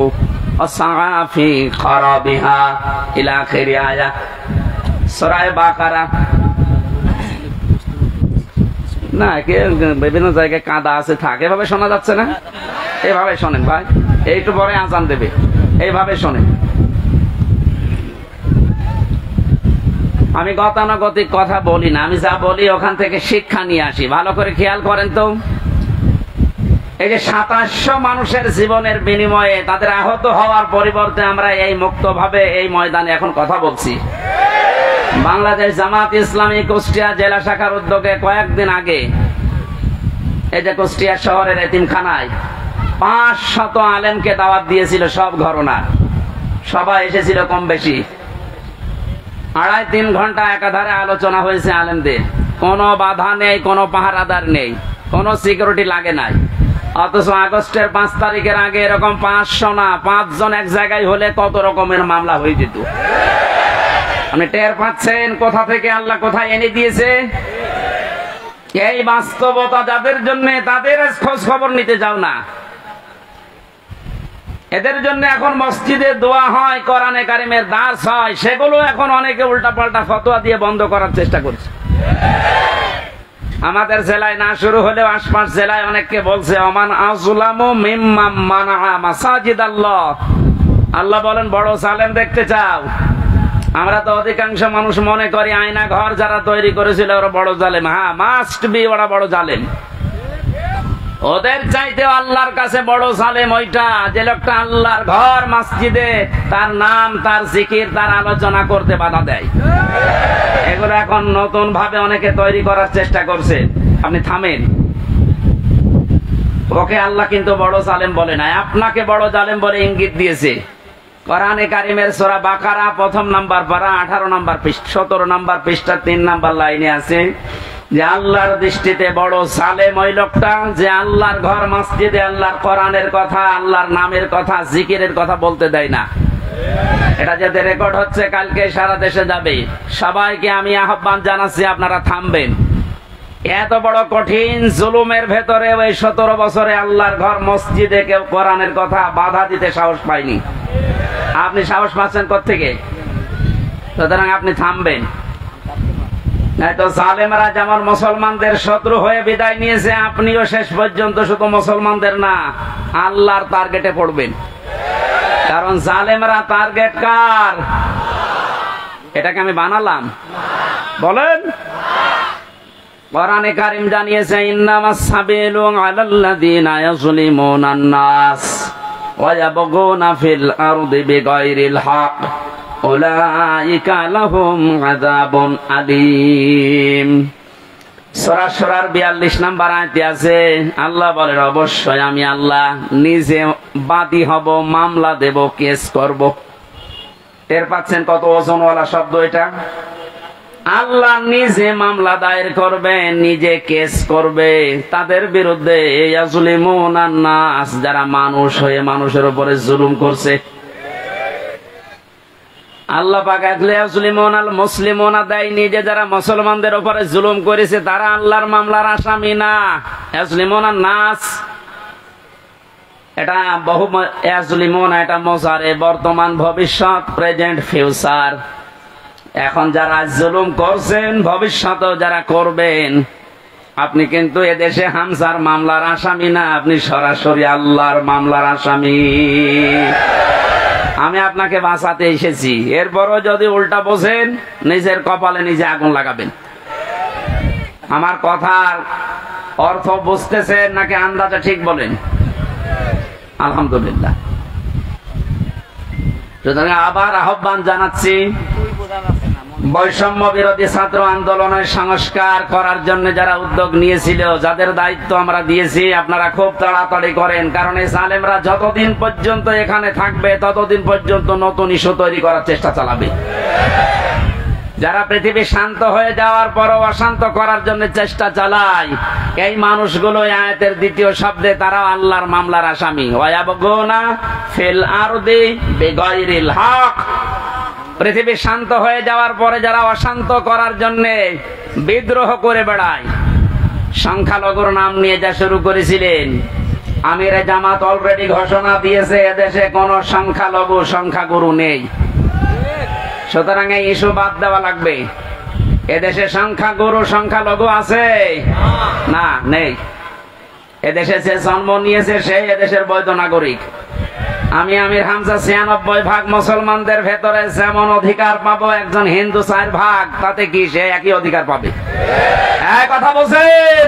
ওয়া সাআ ফি খারাবিহা ইলা আখির আয়াত, সূরা বাকারা। না, বিভিন্ন জায়গায় কাদা আছে, থাকে, এভাবে শোনা যাচ্ছে না? এভাবে শোনেন ভাই, এইটু পরে আজান দেবে, এইভাবে শোনেন। আমি গতানুগতিক কথা বলি না, আমি যা বলি ওখান থেকে শিক্ষা নিয়ে আসি। ভালো করে খেয়াল করেন তো। এই যে 2700 মানুষের জীবনের বিনিময়ে তাদের আহত হওয়ার পরিবর্তে আমরা এই মুক্তভাবে এই ময়দানে এখন কথা বলছি। বাংলাদেশ জামাত ইসলামী কুষ্টিয়া জেলা শাখার উদ্যোগে কয়েকদিন আগে এই যে কুষ্টিয়া শহরের এতিমখানায় 500 আলেমকে দাওয়াত দিয়েছিল, সব ঘরনা। সবাই এসেছিল কম বেশি। 2.5-3 ঘন্টা একাধারে আলোচনা হয়েছে আলেমদের। কোনো বাধা নেই, কোনো পাহারাদার নেই, কোনো সিকিউরিটি লাগে নাই। অথচ আগস্টের 5 তারিখের আগে এরকম 500 না, 5 জন এক জায়গায় হলে কত রকমের মামলা হয়ে যেত। আপনি টের পাচ্ছেন কোথা থেকে আল্লাহ কোথায় এনে দিয়েছে? এই বাস্তবতা যাদের জন্য, তাদের খোঁজ খবর নিতে যাও না। এদের জন্য এখন মসজিদে দোয়া হয়, কোরআনে কারিমের দাস হয়, সেগুলো এখন অনেকে উল্টাপাল্টা ফতোয়া দিয়ে বন্ধ করার চেষ্টা করছে। আমাদের জেলায় না শুরু হলেও আশপাশ জেলায় অনেককে বলছে ওমান আযলামু মিম্মান মানাআ মাসাজিদাল্লাহ। আল্লাহ বলেন বড় জালেম দেখতে চাও? আমরা তো অধিকাংশ মানুষ মনে করি আয়না ঘর যারা তৈরি করেছিল ওরা বড় জালেম। হ্যাঁ, মাস্ট বি, ওরা বড় জালেম। ওদের চাইতে আল্লাহর কাছে বড় জালেম ওইটা যে লোকটা আল্লাহর ঘর মসজিদে তার নাম, তার জিকির, তার আলোচনা করতে বাধা দেয়। এগুলো এখন নতুন ভাবে অনেকে তৈরি করার চেষ্টা করছে। আপনি থামেন। ওকে আল্লাহ কিন্তু বড় জালেম বলে নাই, আপনাকে বড় জালেম বলে ইঙ্গিত দিয়েছে। কোরআনে কারিমের সূরা বাকারা 1 নাম্বার পারা 18 নাম্বার পৃষ্ঠা 17 নাম্বার পৃষ্ঠা 3 নাম্বার লাইনে আছে যে আল্লাহর দৃষ্টিতে বড় জালেম ওই লোকটা যে আল্লাহর ঘর মসজিদে আল্লাহর কোরআনের কথা, আল্লাহর নামের কথা, জিকিরের কথা বলতে দেয় না। এটা যাতে রেকর্ড হচ্ছে, কালকে সারা দেশে যাবে। সবাইকে আমি আহ্বান জানাচ্ছি, আপনারা থামবেন। এত বড় কঠিন জুলুমের ভেতরে ওই 17 বছরে আল্লাহর ঘর মসজিদে কেউ কোরআনের কথা বাধা দিতে সাহস পায়নি। আপনি সাহস পাচ্ছেন কোত্থেকে? সুতরাং আপনি থামবেন। তো জালেমরা যেমন মুসলমানদের শত্রু হয়ে বিদায় নিয়েছে, আপনিও শেষ পর্যন্ত শুধু মুসলমানদের না আল্লাহর টার্গেটে পড়বেন। কারণ জালেমরা টার্গেট কার? এটাকে আমি বানালাম? বলেন। কোরআনে কারীম জানিয়েছে ইন্নামাস সাবিলু আলাল্লাযিনা ইয়াযলিমুনান নাস ওয়া ইয়াবগুনা ফিল আরদি বিগাইরিল হক উলাইকা লাহুম আযাবুন আলীম। সূরা শুরার 42 নম্বর আয়াতে আছে, আল্লাহ বলেন অবশ্যই আমি আল্লাহ নিজে বাদী হব, মামলা দেব, কেস করব। টের পাচ্ছেন কত ওজনওয়ালা শব্দ এটা? আল্লাহ নিজে মামলা দায়ের করবে, নিজে কেস করবে তাদের বিরুদ্ধে ইয়াজলিমুনান নাস, যারা মানুষ হয়ে মানুষের উপরে জুলুম করছে। আল্লাহ পাক ইয়াজলিমুনাল মুসলিমুনা দেয় নিজে, যারা মুসলমানদের উপরে জুলুম করেছে তারা আল্লাহর মামলার আসামি না। ইয়াজলিমুনান নাস এটা বহু, ইয়াজলিমুনা এটা মুজারে, বর্তমান, ভবিষ্যৎ, প্রেজেন্ট, ফিউচার। এখন যারা জুলুম করছেন, ভবিষ্যতেও যারা করবেন, আপনি কিন্তু এদেশে হামজার মামলার আসামি না, আপনি সরাসরি আল্লাহর মামলার আসামি। আমি আপনাকে বাঁচাতে এসেছি, এরপরও যদি উল্টা বোঝেন নিজের কপালে নিজে আগুন লাগাবেন। আমার কথার অর্থ বুঝতেছেন নাকি আন্দাজে ঠিক বলেন? আলহামদুলিল্লাহ। সুতরাং আবার আহ্বান জানাচ্ছি, বৈষম্য বিরোধী ছাত্র আন্দোলনের সংস্কার করার জন্য যারা উদ্যোগ নিয়েছিল, যাদের দায়িত্ব আমরা দিয়েছি, আপনারা খুব তাড়াতাড়ি করেন। কারণ এই জালেমরা যতদিন পর্যন্ত এখানে থাকবে ততদিন পর্যন্ত নতুন ইস্যু তৈরি করার চেষ্টা চালাবে। যারা পৃথিবী শান্ত হয়ে যাওয়ার পরও অশান্ত করার জন্য চেষ্টা চালায়, এই মানুষগুলো আয়াতের দ্বিতীয় শব্দে তারা আল্লাহর মামলার আসামি। ওয়ায়াবগুনা ফিল আরদি বিগাইরিল হক। পৃথিবী শান্ত হয়ে যাওয়ার পরে যারা অশান্ত করার জন্য বিদ্রোহ করে বেড়ায়, সংখ্যালঘুর নাম নিয়ে যা শুরু করেছিলেন, আমিরে জামাত অলরেডি ঘোষণা দিয়েছে এদেশে কোন সংখ্যালঘু সংখ্যাগুরু নেই। সুতরাং এই ইস্যু বাদ দেওয়া লাগবে। এদেশে সংখ্যাগুরু সংখ্যালঘু আছে না? নেই। এদেশে যে জন্ম নিয়েছে সে এদেশের বৈধ নাগরিক। আমি আমির হামজা 96% মুসলমানদের ভেতরে যেমন অধিকার পাবো একজন হিন্দু 4%, তাতে কি সে একই অধিকার পাবে? এক কথা বলছেন।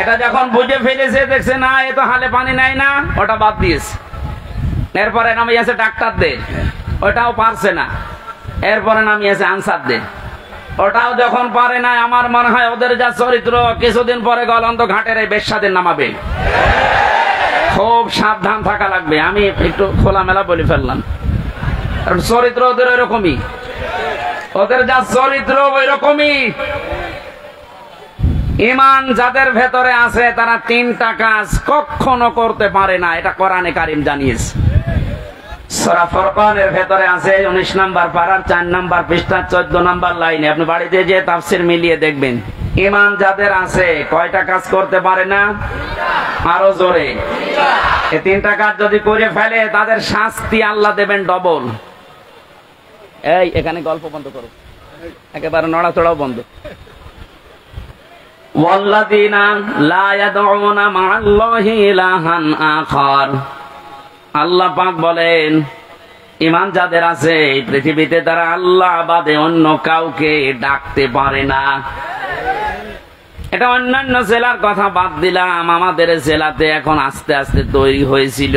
এটা যখন বুঝে ফেলেছে, দেখছে না এ তো হালে পানি নাই না, ওটা বাদ দিয়েছে। এরপরে নামিয়েছে ডাক্তারদের, ওটাও পারছে না। এরপরে নামিয়েছে আনসারদের, ওটাও যখন পারে না, আমার মনে হয় ওদের যা চরিত্র, কিছুদিন পরে গলন্দ ঘাটের এই বেশ্যাদের নামাবে। খুব সাবধান থাকা লাগবে। আমি একটু খোলামেলা বলে ফেললাম, কারণ চরিত্র ওদের ওই রকমই, ওদের যা চরিত্র ওই রকমই। ঈমান যাদের ভেতরে আছে তারা 3টা কাজ কখনো করতে পারে না, এটা কোরআনে কারীম জানিয়েছে। সূরা ফুরকানের ভেতরে আছে 19 নম্বর পারার 4 নম্বর পৃষ্ঠা 14 নম্বর লাইনে। আপনি বাড়িতে যে তাফসীর মিলিয়ে দেখবেন। ইমান যাদের আছে কয়টা কাজ করতে পারে না? আরো জোরে। এই তিনটা কাজ যদি করে ফেলে তাদের শাস্তি আল্লাহ দেবেন ডবল। এই এখানে গল্প বন্ধ করো, একেবারে নড়াচড়াও বন্ধ। ওয়াল্লাযীনা লা ইয়াদউনা মা'আল্লাহি ইলাহান আখার। আল্লাহ পাক বলেন ঈমান যাদের আছে এই পৃথিবীতে তারা আল্লাহ বাদে অন্য কাউকে ডাকতে পারে না। এটা অন্যান্য জেলার কথা বাদ দিলাম, আমাদের জেলাতে এখন আস্তে আস্তে তৈরি হয়েছিল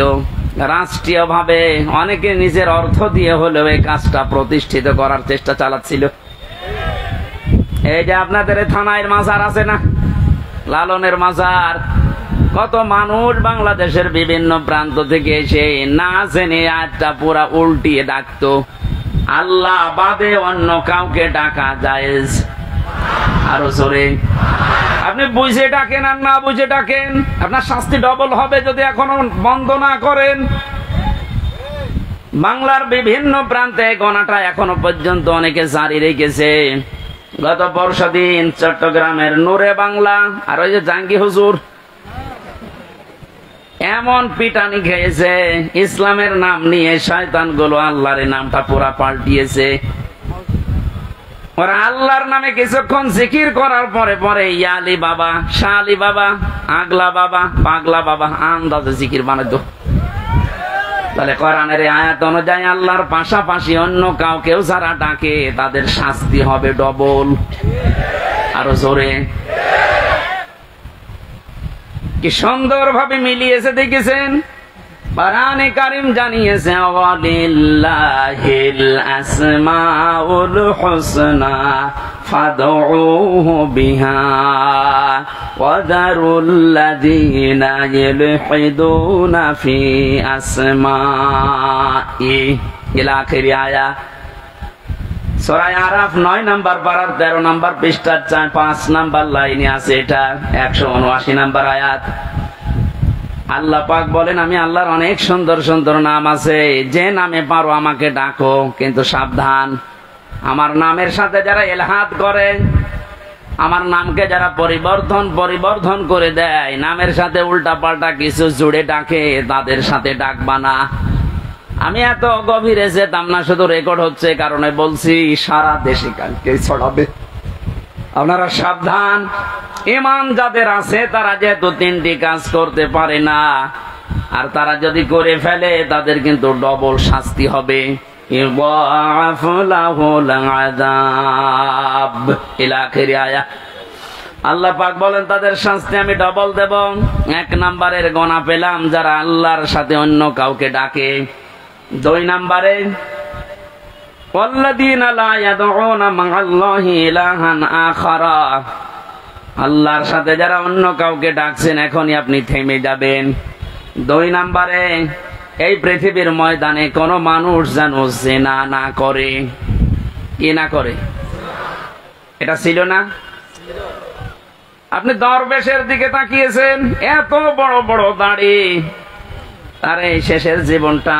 রাষ্ট্রীয় ভাবে, অনেকে নিজের অর্থ দিয়ে হলেও এই কাজটা প্রতিষ্ঠিত করার চেষ্টা চালাচ্ছিল। এই যে আপনাদের থানায় মাজার আছে না, লালনের মাজার, কত মানুষ বাংলাদেশের বিভিন্ন প্রান্ত থেকে এসে না জেনে আয়াতটা পুরা উল্টিয়ে ডাকতো, আল্লাহ বাদে অন্য কাউকে ডাকা জায়েজ। আরো জোরে। আপনি বুঝে ডাকেন আর না বুঝে ডাকেন, আপনার শাস্তি ডবল হবে যদি এখনো বন্ধ না করেন। বাংলার বিভিন্ন প্রান্তে গণাটা এখনো পর্যন্ত অনেকে জারি রেখেছে। গত পরশুদিন চট্টগ্রামের নূরে বাংলা আর ওই যে জাঙ্গি হুজুর এমন পিটানি খেয়েছে, ইসলামের নাম নিয়ে শয়তান গুলো আল্লাহর নামটা পুরা পাল্টিয়েছে। ওরা আল্লাহর নামে কিছুক্ষণ জিকির করার পরে পরে ইয়া আলী বাবা, শাহ আলী বাবা, আগলা বাবা, পাগলা বাবা আন্দাজে জিকির বানাতো। তাহলে কোরআনের আয়াত অনুযায়ী আল্লাহর পাশাপাশি অন্য কাউকেও যারা ডাকে তাদের শাস্তি হবে ডবল। আরো জোরে। কি সুন্দর ভাবে মিলিয়েছে দেখেছেন। কোরআনে কারীম জানিয়েছে ওয়ালিল্লাহিল আসমাউল হুসনা ফাদউহু বিহা ওয়া দারুল্লাযীনা ইলহিদুনা ফি আসমাই ইলা আখিরি আয়া। সূরা আরাফ 9 নম্বর পারার 13 নম্বর পৃষ্ঠার 5 নম্বর লাইনে আছে, এটা 179 নম্বর আয়াত। আল্লাহ পাক বলেন আমি আল্লাহর অনেক সুন্দর সুন্দর নাম আছে, যে নামে পারো আমাকে ডাকো, কিন্তু সাবধান আমার নামের সাথে যারা ইলহাদ করে, আমার নামকে যারা পরিবর্ধন করে দেয়, নামের সাথে উল্টা পাল্টা কিছু জুড়ে ডাকে, তাদের সাথে ডাকবা না। আমি এত গভীরে যেতাম না, শুধু রেকর্ড হচ্ছে কারণে বলছি, সারা দেশে কালকে ছড়াবে। আপনারা সাবধান। ঈমান যাদের আছে তারা যেহেতু তিনটি কাজ করতে পারে না, আর তারা যদি করে ফেলে তাদের কিন্তু ডবল শাস্তি হবে। আল্লাহ পাক বলেন তাদের শাস্তি আমি ডবল দেব। 1 নম্বরের গোনা পেলাম যারা আল্লাহর সাথে অন্য কাউকে ডাকে। 2 নম্বরে ওয়াল্লাযীনা লা ইয়াদউনা মা'আল্লাহি ইলাহান আখারা। আল্লাহর সাথে যারা অন্য কাউকে ডাকছেন এখনই আপনি থেমে যাবেন। 2 নম্বরে এই পৃথিবীর ময়দানে কোন মানুষ যেন জিনা না করে। কি না করে? এটা ছিল না? আপনি দরবেশের দিকে তাকিয়েছেন, এত বড় বড় দাড়ি, আরে শেষের জীবনটা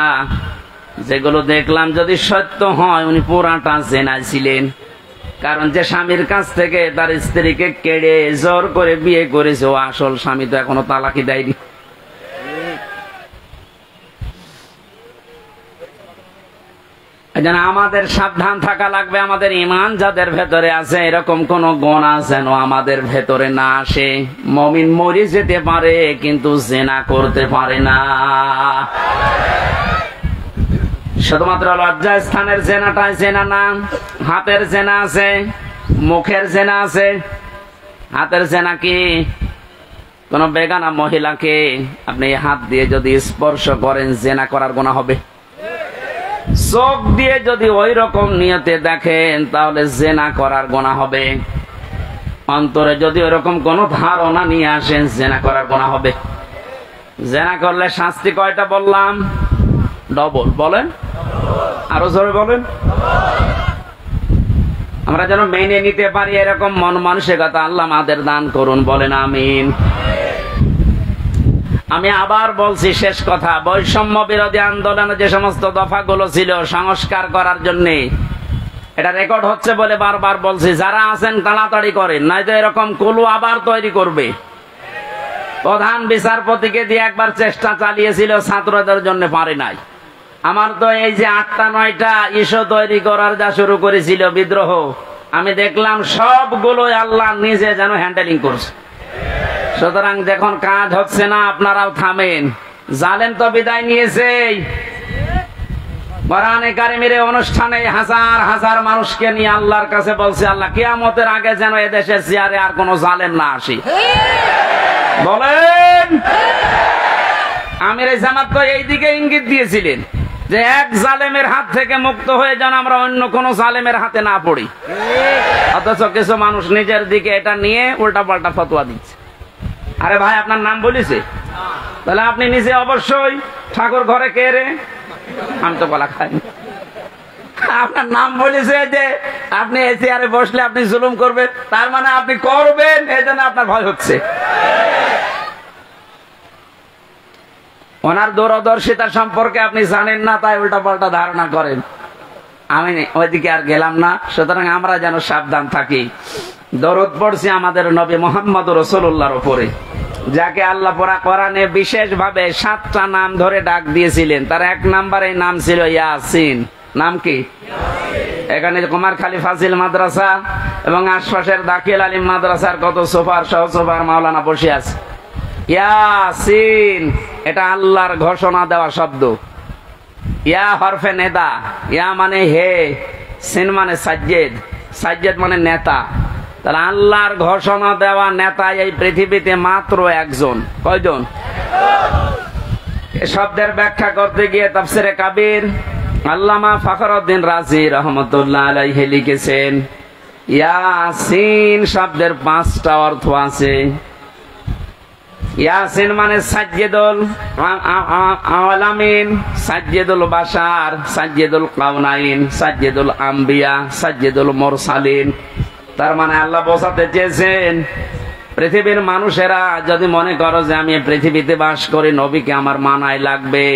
যেগুলো দেখলাম যদি সত্য হয় উনি পুরাটা জেনায় ছিলেন। কারণ যে স্বামীর কাছ থেকে তার স্ত্রীকে কেড়ে জোর করে বিয়ে করেছে ও আসল স্বামী তো এখনো তালাকি দেয়নি। আমাদের সাবধান থাকা লাগবে। আমাদের ঈমান যাদের ভেতরে আছে এরকম কোন গুনাহ যেন আমাদের ভেতরে না আসে। মুমিন মরে যেতে পারে কিন্তু জিনা করতে পারে না। শুধুমাত্র লজ্জা স্থানের জেনাটাই জেনা না, হাতের জেনা আছে, মুখের জেনা আছে। হাতের জেনা কি? কোন বেগানা মহিলাকে আপনি হাত দিয়ে যদি স্পর্শ করেন জেনা করার গুনাহ হবে। চোখ দিয়ে যদি ওই রকম নিয়তে দেখেন তাহলে জেনা করার গুনাহ হবে। অন্তরে যদি ওইরকম কোন ধারণা নিয়ে আসেন জেনা করার গুনাহ হবে। জেনা করলে শাস্তি কয়টা বললাম? ডবল। বলেন, আরো জোরে বলেন। আমরা যেন মেনে নিতে পারি এরকম মন মানসিকতা আল্লাহ আমাদের দান করুন, বলেন আমিন। আমি আবার বলছি শেষ কথা, বৈষম্য বিরোধী আন্দোলনে যে সমস্ত দফাগুলো ছিল সংস্কার করার জন্য, এটা রেকর্ড হচ্ছে বলে বারবার বলছি, যারা আছেন তাড়াতাড়ি করেন, নয়তো এরকম কলু আবার তৈরি করবে। প্রধান বিচারপতিকে দিয়ে একবার চেষ্টা চালিয়েছিল, ছাত্রদের জন্য পারে নাই। আমার তো এই যে 8টা 9টা ইস্যু তৈরি করার যা শুরু করেছিল বিদ্রোহ, আমি দেখলাম সবগুলো আল্লাহ নিজে যেন হ্যান্ডেলিং করছে। সুতরাং যখন কাজ হচ্ছে না আপনারাও থামেন। জালেম তো বিদায় নিয়েছে। কোরআনে কারিমের অনুষ্ঠানে হাজার হাজার মানুষকে নিয়ে আল্লাহর কাছে বলছে, আল্লাহ কিয়ামতের আগে যেন এদেশের চেয়ারে আর কোন জালেম না আসে। বলেন, আমির জামাত তো এই দিকে ইঙ্গিত দিয়েছিলেন যে এক জালেমের হাত থেকে মুক্ত হয়ে যেন আমরা অন্য কোন জালেমের হাতে না পড়ি। অথচ কিছু মানুষ নিজের দিকে এটা নিয়ে উল্টা পাল্টা ফতোয়া দিচ্ছে। আরে ভাই, আপনার নাম বলেছে, তাহলে আপনি নিজে অবশ্যই ঠাকুর ঘরে কে রে, আমি তো বলা খাই। আপনার নাম বলেছে যে আপনি এই চেয়ারে বসলে আপনি জুলুম করবেন, তার মানে আপনি করবেন, এই জন্য আপনার ভয় হচ্ছে। ওনার দূরদর্শিতা সম্পর্কে আপনি জানেন না, তাই উল্টা পাল্টা ধারণা করেন। আমি ওইদিকে আর গেলাম না। সুতরাং আমরা যেন সাবধান থাকি। দরুদ পড়ছি আমাদের নবী মুহাম্মদ রাসূলুল্লাহর উপরে, যাকে আল্লাহ পরা কোরআনে বিশেষ ভাবে 7টা নাম ধরে ডাক দিয়েছিলেন। তার 1 নম্বরে নাম ছিল ইয়াসিন। নাম কি? এখানে কুমারখালী ফাজিল মাদ্রাসা এবং আশপাশের দাখিল আলিম মাদ্রাসার কত সুপার সহ সুপার মাওলানা বসে আছে। ইয়াসিন এটা আল্লাহর ঘোষণা দেওয়া শব্দ। ইয়া হরফে নেদা, ইয়া মানে হে, সিন মানে সাজ্জেদ, সাজ্জেদ মানে নেতা। তাহলে আল্লাহর ঘোষণা দেওয়া নেতা এই পৃথিবীতে মাত্র একজন। কয়জন? এ শব্দের ব্যাখ্যা করতে গিয়ে তাফসিরে কাবির আল্লামা ফখরউদ্দিন রাজি রহমতুল্লাহ আলাইহি লিখেছেন, ইয়াসিন শব্দের 5টা অর্থ আছে। ইয়াসিন মানে সাজ্জেদুল আলামিন, সাজ্জেদুল বাশার, সাজ্জেদুল কাউনাইন, সাজ্জেদুল আম্বিয়া, সাজ্জেদুল মুরসালিন। তার মানে আল্লাহ বোঝাতে চেয়েছেন, পৃথিবীর মানুষেরা যদি মনে করো যে আমি পৃথিবীতে বাস করি, নবীকে আমার মানাই লাগবে,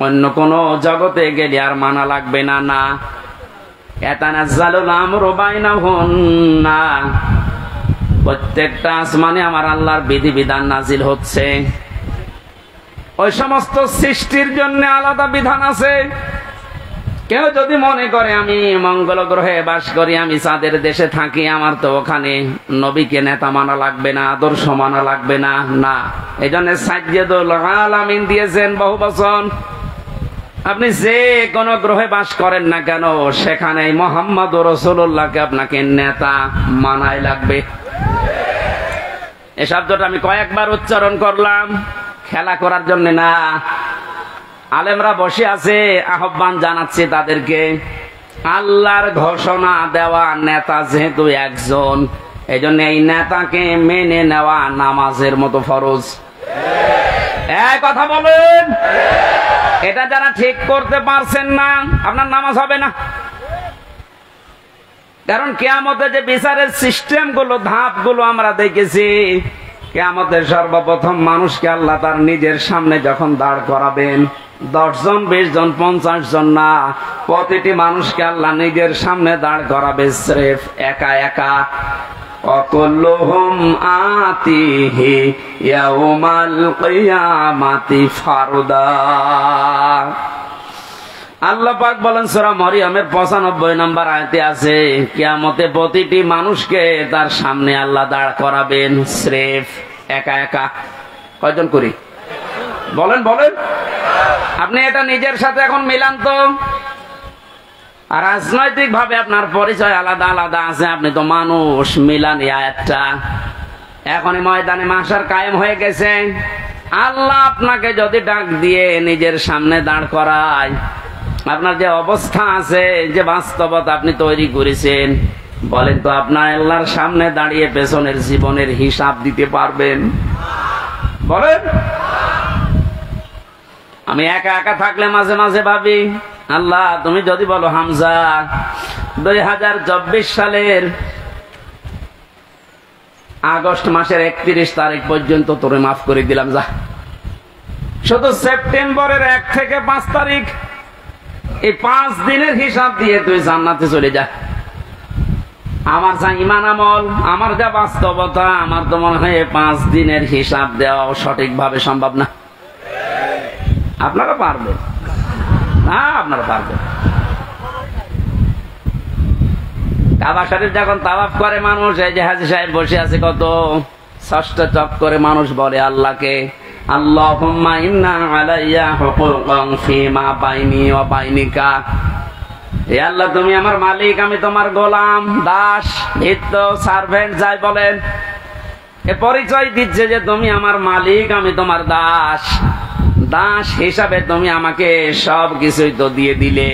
অন্য কোন জগতে গেলে আর মানা লাগবে না। না, ইয়াতানাজ্জালুল আমরু বাইনাহুন্না, প্রত্যেকটা আসমানে আমার আল্লাহর বিধিবিধান নাজিল হচ্ছে। ওই সমস্ত সৃষ্টির জন্য আলাদা বিধান আছে। কেউ যদি মনে করে আমি মঙ্গল গ্রহে বাস করি, আমি চাঁদের দেশে থাকি, আমার তো ওখানে নবীকে নেতা মানা লাগবে না, আদর্শ মানা লাগবে না। না, এই জন্য সাজ্জেদুল আলামিন দিয়েছেন বহু বচন। আপনি যে কোন গ্রহে বাস করেন না কেন, সেখানে মুহাম্মদ রাসূলুল্লাহকে আপনাকে নেতা মানাই লাগবে। এই শব্দটা আমি কয়েকবার উচ্চারণ করলাম, খেলা করার জন্য না। আলেমরা বসে আছে, আহ্বান জানাচ্ছি তাদেরকে, আল্লাহর ঘোষণা দেওয়া নেতা যেহেতু একজন, এই জন্য এই নেতাকে মেনে নেওয়া নামাজের মতো ফরজ। এই কথা বলেন, এটা যারা ঠিক করতে পারছেন না, আপনার নামাজ হবে না। কারণ কিয়ামতে যে বিচারের সিস্টেম গুলো, ধাপ গুলো আমরা দেখেছি, কিয়ামতের সর্বপ্রথম মানুষকে আল্লাহ তার নিজের সামনে যখন দাঁড় করাবেন, 10 জন 20 জন 50 জন না, প্রতিটি মানুষকে আল্লাহ নিজের সামনে দাঁড় করাবে স্রেফ একা একা। অকুল্লুহুম আতিহি ইয়াউমাল কিয়ামাতি ফারদা। আল্লাহ পাক বলেন সূরা মরিয়মের 95 নম্বর আয়াতে আছে, কিয়ামতে প্রতিটি মানুষকে তার সামনে আল্লাহ দাঁড় করাবেন স্রেফ একা একা। কয়জন করি? বলেন বলেন। আপনি এটা নিজের সাথে এখন মিলান তো। আর রাজনৈতিক ভাবে আপনার পরিচয় আলাদা আলাদা আছে, আপনি তো মানুষ, মিলান এই আয়াতটা। এখনই ময়দানে মাহশার কায়েম হয়ে গেছে। আল্লাহ আপনাকে যদি ডাক দিয়ে নিজের সামনে দাঁড় করায়, আপনার যে অবস্থা আছে, যে বাস্তবতা আপনি তৈরি করেছেন, বলেন তো আপনার আল্লাহর সামনে দাঁড়িয়ে পেছনের জীবনের হিসাব দিতে পারবেন? বলেন। আমি একা একা থাকলে মাঝে মাঝে ভাবি, আল্লাহ তুমি যদি বলো হামজা 2024 সালের আগস্ট মাসের 31 তারিখ পর্যন্ত তোরে মাফ করে দিলাম, যা। শুধু সেপ্টেম্বরের 1 থেকে 5 তারিখ, এই 5 দিনের হিসাব দিয়ে তুই জান্নাতে চলে যা। আমার যা ইমান আমল, আমার যা বাস্তবতা, আমার তো মনে হয় 5 দিনের হিসাব দেওয়া সঠিকভাবে সম্ভব না। আপনারা পারবেন না? আপনারা পারবেন? কাবা শরীফ যখন তাওয়াফ করে মানুষ, এই যে হাজী সাহেব বসে আছে, কত 6টা চক্করে মানুষ বলে আল্লাহকে, আল্লাহুম্মা ইন্না আলাইয়া হুকুকান ফীমা বাইনি ওয়া বাইনিকা। হে আল্লাহ, তুমি আমার মালিক, আমি তোমার গোলাম, দাস, ভৃত্য, সার্ভেন্ট যাই বলেন, এ পরিচয় দিচ্ছে যে তুমি আমার মালিক, আমি তোমার দাস। দাস হিসাবে তুমি আমাকে সব কিছুই তো দিয়ে দিলে,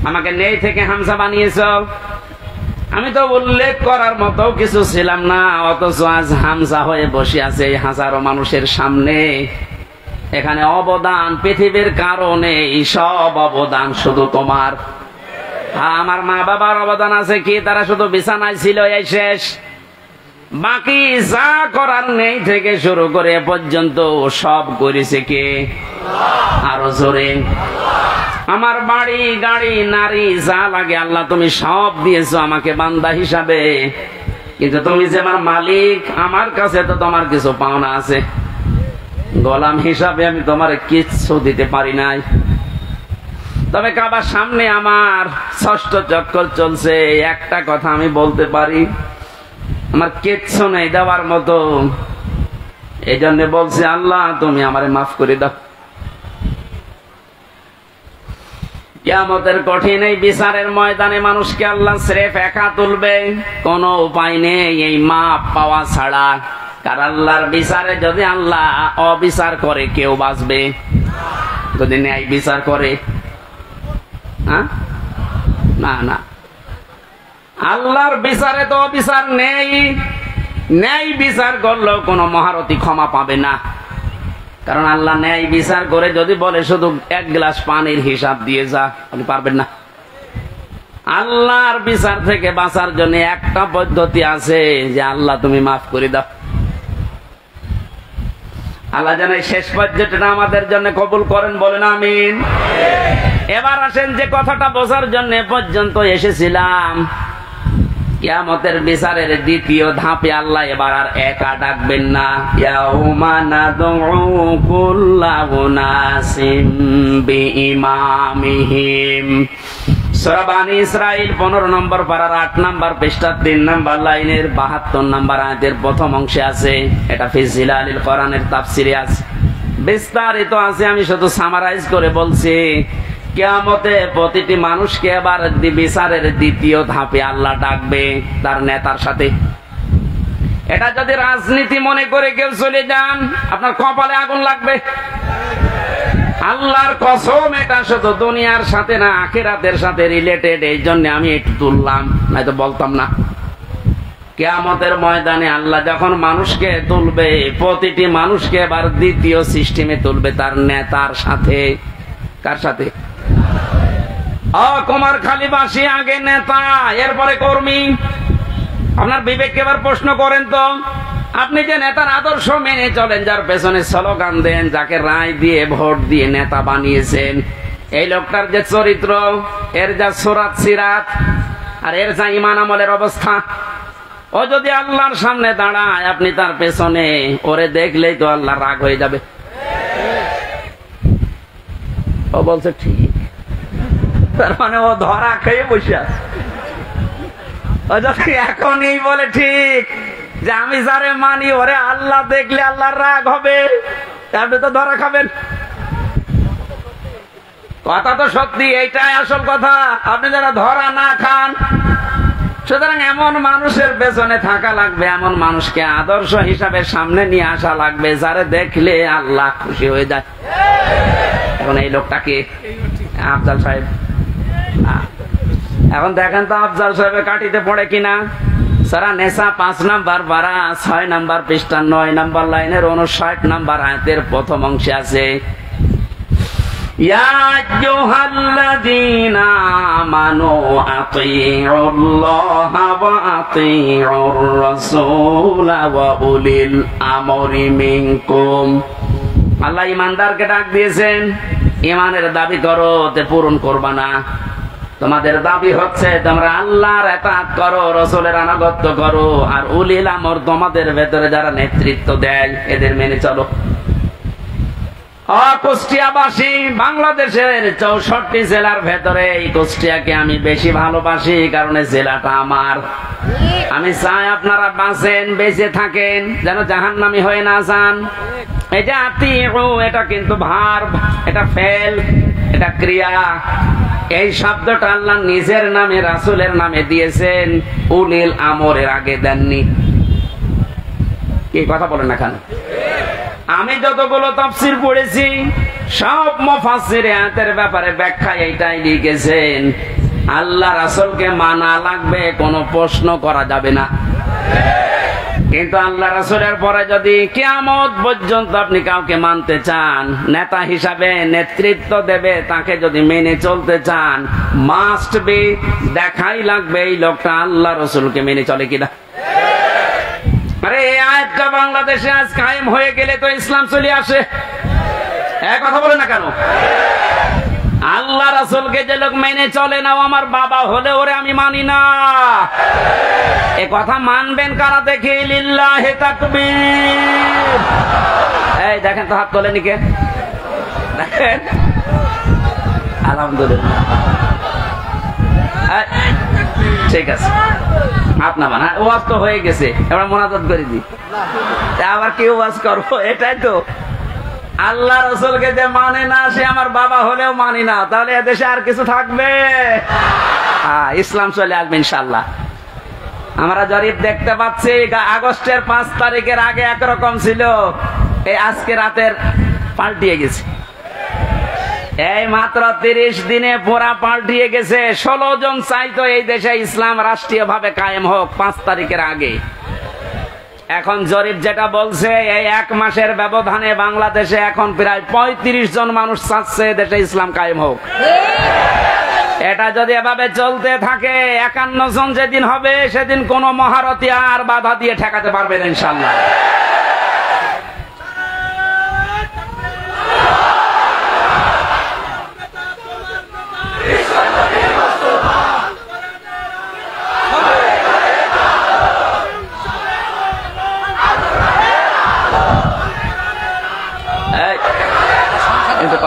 আমাকে নেই থেকে হামজা বানিয়েছো। আমি তো উল্লেখ করার মতো কিছু ছিলাম না, অথচ আজ হামজা হয়ে বসে আছে হাজারো মানুষের সামনে। এখানে অবদান পৃথিবীর কারণে, সব অবদান শুধু তোমার। আমার মা বাবার অবদান আছে কি? তারা শুধু বিছানায় ছিল, এই শেষ। বাকি যা করার নেই থেকে শুরু করে এ পর্যন্ত সব করেছে কে? আরো জোরে। আমার বাড়ি, গাড়ি, নারী, যা লাগে আল্লাহ তুমি সব দিয়েছো আমাকে বান্দা হিসাবে, কিন্তু তুমি যে আমার মালিক, আমার কাছে তো তোমার কিছু পাওনা আছে। গোলাম হিসাবে আমি তোমার কিচ্ছু দিতে পারি নাই। তবে কাবার সামনে আমার 6টা চক্কর চলছে, একটা কথা আমি বলতে পারি, আমার কিচ্ছু নেই দেওয়ার মতো। এই জন্য বলছি, আল্লাহ তুমি আমারে মাফ করে দাও। কিয়ামতের কঠিন এই বিচারের ময়দানে মানুষকে আল্লাহ স্রেফ একা তুলবে, কোনো উপায় নেই এই মাপ পাওয়া ছাড়া। কারণ আল্লাহর বিচারে যদি আল্লাহ অবিচার করে কেউ বাঁচবে? যদি ন্যায় বিচার করে, না না, আল্লাহর বিচারে তো অবিচার নেই। ন্যায় বিচার করলেও কোনো মহারথী ক্ষমা পাবে না। কারণ আল্লাহ ন্যায় বিচার করে যদি বলে শুধু 1 গ্লাস পানির হিসাব দিয়ে যা, আপনি পারবেন না। আল্লাহর বিচার থেকে বাঁচার জন্য একটা পদ্ধতি আছে, যে আল্লাহ তুমি মাফ করে দাও। আল্লাহ যেন এই শেষ পর্যটটা আমাদের জন্য কবুল করেন, বলেন আমিন। এবার আসেন যে কথাটা বোঝার জন্য পর্যন্ত এসেছিলাম, কিয়ামতের বিচারের দ্বিতীয় ধাপে আল্লাহ এবার আর একা ডাকবেন না। ইয়াউমা নাদউ কুল্লা উনাসিম বিইমামিহিম। সূরা বানী ইসরাঈল 15 নম্বর পারার 8 নম্বর পৃষ্ঠা 3 নম্বর লাইনের 72 নম্বর আয়াতের প্রথম অংশে আছে। এটা ফি জিলালিল কোরআনের তাফসিরে আছে, বিস্তারিত আছে, আমি শুধু সামারাইজ করে বলছি। কিয়ামতে প্রতিটি মানুষকে এবার বিচারের দ্বিতীয় ধাপে আল্লাহ ডাকবে তার নেতার সাথে। এটা যদি রাজনীতি মনে করে কেউ চলে যান, আপনার কপালে আগুন লাগবে। আল্লাহর কসম, এটা শুধু দুনিয়ার সাথে না, আখিরাতের সাথে রিলেটেড। এই জন্য আমি একটু তুললাম, নয়তো বলতাম না। কিয়ামতের ময়দানে আল্লাহ যখন মানুষকে তুলবে, প্রতিটি মানুষকে এবার দ্বিতীয় সিস্টেমে তুলবে তার নেতার সাথে। কার সাথে? কুমারখালীবাসী আগে নেতা, এরপরে কর্মী। আপনার বিবেককে এবার প্রশ্ন করেন তো, আপনি যে নেতার আদর্শ মেনে চলেন, যার পেছনে স্লোগান দেন, যাকে রায় দিয়ে ভোট দিয়ে নেতা বানিয়েছেন, এই লোকটার যে চরিত্র, এর যা সুরাত সিরাত, আর এর যা ইমান আমলের অবস্থা, ও যদি আল্লাহর সামনে দাঁড়ায়, আপনি তার পেছনে, ওরে দেখলেই তো আল্লাহ রাগ হয়ে যাবে। ও বলছে ঠিক, তার মানে ও ধরা খেয়ে বসে আছে। ও যদি এখনই বলে ঠিক যে আমি যারে মানি ওরে আল্লাহ দেখলে আল্লাহর রাগ হবে, আপনি তো ধরা খাবেন। কথা তো সত্যি, এইটাই আসল কথা। আপনি যারা ধরা না খান, সুতরাং এমন মানুষের পেছনে থাকা লাগবে, এমন মানুষকে আদর্শ হিসাবে সামনে নিয়ে আসা লাগবে, যারে দেখলে আল্লাহ খুশি হয়ে যায়। এখন এই লোকটাকে আফজাল সাহেব, এখন দেখেন তো আফজাল সাহেবের কাটিতে পড়ে কিনা। সারা নেশা 5 নাম্বার পারা 6 নাম্বার পৃষ্ঠা 9 নাম্বার লাইনের 59 নাম্বার আয়াতের প্রথম অংশে আছে, ইয়া আইয়ুহাল্লাযীনা আমানু আতিউল্লাহা ওয়া আতিউর রাসূলা ওয়া উলিল আমরি মিনকুম। আল্লাহ ইমানদারকে ডাক দিয়েছেন, ইমানের দাবি করো, তে পূরণ করবা না। তোমাদের দাবি হচ্ছে তোমরা আল্লাহর ইতাআত করো, রাসূলের আনুগত্য করো, আর উলিল আমর তোমাদের ভেতরে যারা নেতৃত্ব দেয় এদের মেনে চলো। কুষ্টিয়াবাসী, বাংলাদেশের 64 জেলার ভেতরে এই কুষ্টিয়াকে আমি বেশি ভালোবাসি, কারণ এই জেলাটা আমার। আমি চাই আপনারা বাঁচেন, বেঁচে থাকেন, যেন জাহান্নামী হয়ে না যান। এই যে আতিউ, এটা কিন্তু ভার্ব, এটা ফেল, এটা ক্রিয়া। এই শব্দটা আল্লাহ নিজের নামে রাসূলের নামে দিয়েছেন, উলিল আমরের আগে দেননি। কি কথা বলেন না কেন? আমি যতগুলো তাফসীর পড়েছি সব মুফাসসির আয়াতের ব্যাপারে ব্যাখ্যা এইটাই লিখেছেন, আল্লাহ রাসূলকে মানা লাগবে, কোনো প্রশ্ন করা যাবে না। কিন্তু আল্লাহ রাসূলের পরে যদি কিয়ামত পর্যন্ত আপনি কাউকে মানতে চান, নেতা হিসাবে নেতৃত্ব দেবে, তাকে যদি মেনে চলতে চান, মাস্ট বি, দেখাই লাগবে এই লোকটা আল্লাহ রাসূলকে মেনে চলে কিনা। আরে এই আয়াতটা বাংলাদেশে আজ কায়েম হয়ে গেলে তো ইসলাম চলে আসে। এক কথা বলে না কেন? আল্লাহ রাসূলকে যে লোক মেনে চলে না, ও আমার বাবা হলে ওরে আমি মানি না। এ কথা মানবেন কারা দেখি? লিল্লাহি তাকবীর। এই দেখেন তো, হাত তোলেনি কে? দেখেন, আলহামদুলিল্লাহ। ঠিক আছে, হাত নামান। ওয়াজ তো হয়ে গেছে, এবার মোনাজাত করে দিই। আবার কি ওয়াজ করবো? এটাই তো, আল্লাহ রাসূলকে যে মানে না সে আমার বাবা হলেও মানি না, তাহলে এদেশে আর কিছু থাকবে? ইসলাম চলে আসবে ইনশাআল্লাহ। আমরা জরিপ দেখতে পাচ্ছি, আগস্টের 5 তারিখের আগে একরকম ছিল, এই আজকে রাতের পাল্টিয়ে গেছে। এই মাত্র 30 দিনে পুরা পাল্টিয়ে গেছে। 16 জন চাইতো এই দেশে ইসলাম রাষ্ট্রীয় ভাবে কায়েম হোক 5 তারিখের আগে। এখন জরিপ যেটা বলছে, এই 1 মাসের ব্যবধানে বাংলাদেশে এখন প্রায় 35 জন মানুষ চাচ্ছে দেশে ইসলাম কায়েম হোক। এটা যদি এভাবে চলতে থাকে, 51 জন যেদিন হবে সেদিন কোন মহারথী আর বাধা দিয়ে ঠেকাতে পারবে না ইনশাআল্লাহ।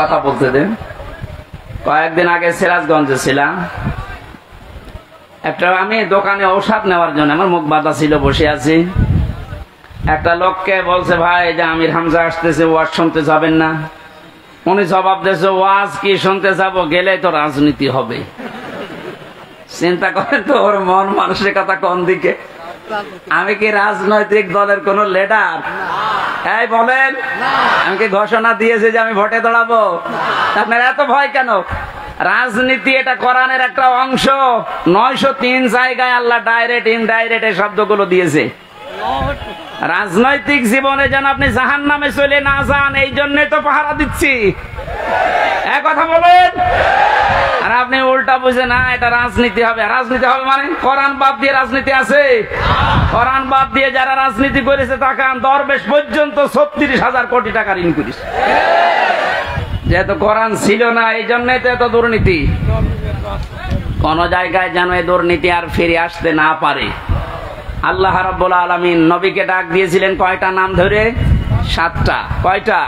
কথা বলতে দেন। কয়েকদিন আগে সিরাজগঞ্জে ছিলাম, একটা আমি দোকানে ঔষধ নেওয়ার জন্য, আমার মুখ বাঁধা ছিল, বসে আছি। একটা লোককে বলছে, ভাই যে আমির হামজা আসতেছে, ওয়াজ শুনতে যাবেন না? উনি জবাব দিয়েছে, ওয়াজ কি শুনতে যাব, গেলে তো রাজনীতি হবে। চিন্তা করেন তো, ওর মন মানসিকতা কোন দিকে। আমি কি রাজনৈতিক দলের কোন লিডার? এই বলেন, আমি কি ঘোষণা দিয়েছি যে আমি ভোটে দাঁড়াবো? আপনার এত ভয় কেন? রাজনীতি এটা কোরআনের একটা অংশ। 903 জায়গায় আল্লাহ ডাইরেক্ট ইনডাইরেক্ট এই শব্দগুলো দিয়েছে। রাজনৈতিক জীবনে যেন আপনি জাহান্নামে চলে না যান, এই জন্য তো পাহারা দিচ্ছি। এক কথা বলেন। আর আপনি উল্টা বুঝে, না এটা রাজনীতি হবে। রাজনীতি হবে মানে কোরআন বাদ দিয়ে রাজনীতি আছে? কোরআন বাদ দিয়ে যারা রাজনীতি করেছে, তাকান, দরবেশ পর্যন্ত 36,000 কোটি টাকা ঋণ করেছে। যেহেতু কোরআন ছিল না, এই জন্যই তো এত দুর্নীতি। কোন জায়গায় যেন এই দুর্নীতি আর ফিরে আসতে না পারে। আল্লাহ রাব্বুল আলামিন নবীকে ডাক দিয়েছিলেন কয়টা নাম ধরে? 7টা। কয়টা?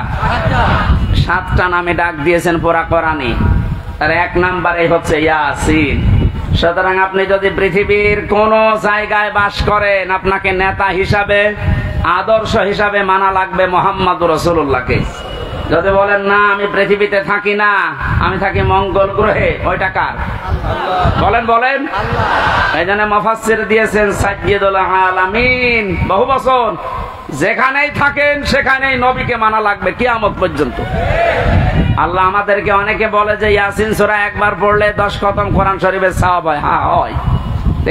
7টা নামে ডাক দিয়েছেন পুরা কোরআনে। আর 1 নাম্বারে হচ্ছে ইয়াসিন। সুতরাং আপনি যদি পৃথিবীর কোন জায়গায় বাস করেন, আপনাকে নেতা হিসাবে, আদর্শ হিসাবে মানা লাগবে মুহাম্মদুর রাসূলুল্লাহকে। যদি বলেন না আমি পৃথিবীতে থাকি না, আমি থাকি মঙ্গল গ্রহে, ওইটা কার? বলেন বলেন। এই জন্য মুফাসসির দিয়েছেন সাইয়্যিদুল আলামিন। বহু বছর যেখানেই থাকেন সেখানেই নবীকে মানা লাগবে কিয়ামত পর্যন্ত। আল্লাহ আমাদেরকে, অনেকে বলে যে ইয়াসিন সূরা একবার পড়লে 10 খতম কোরআন শরীফের সওয়াব হয়। হ্যাঁ হয়।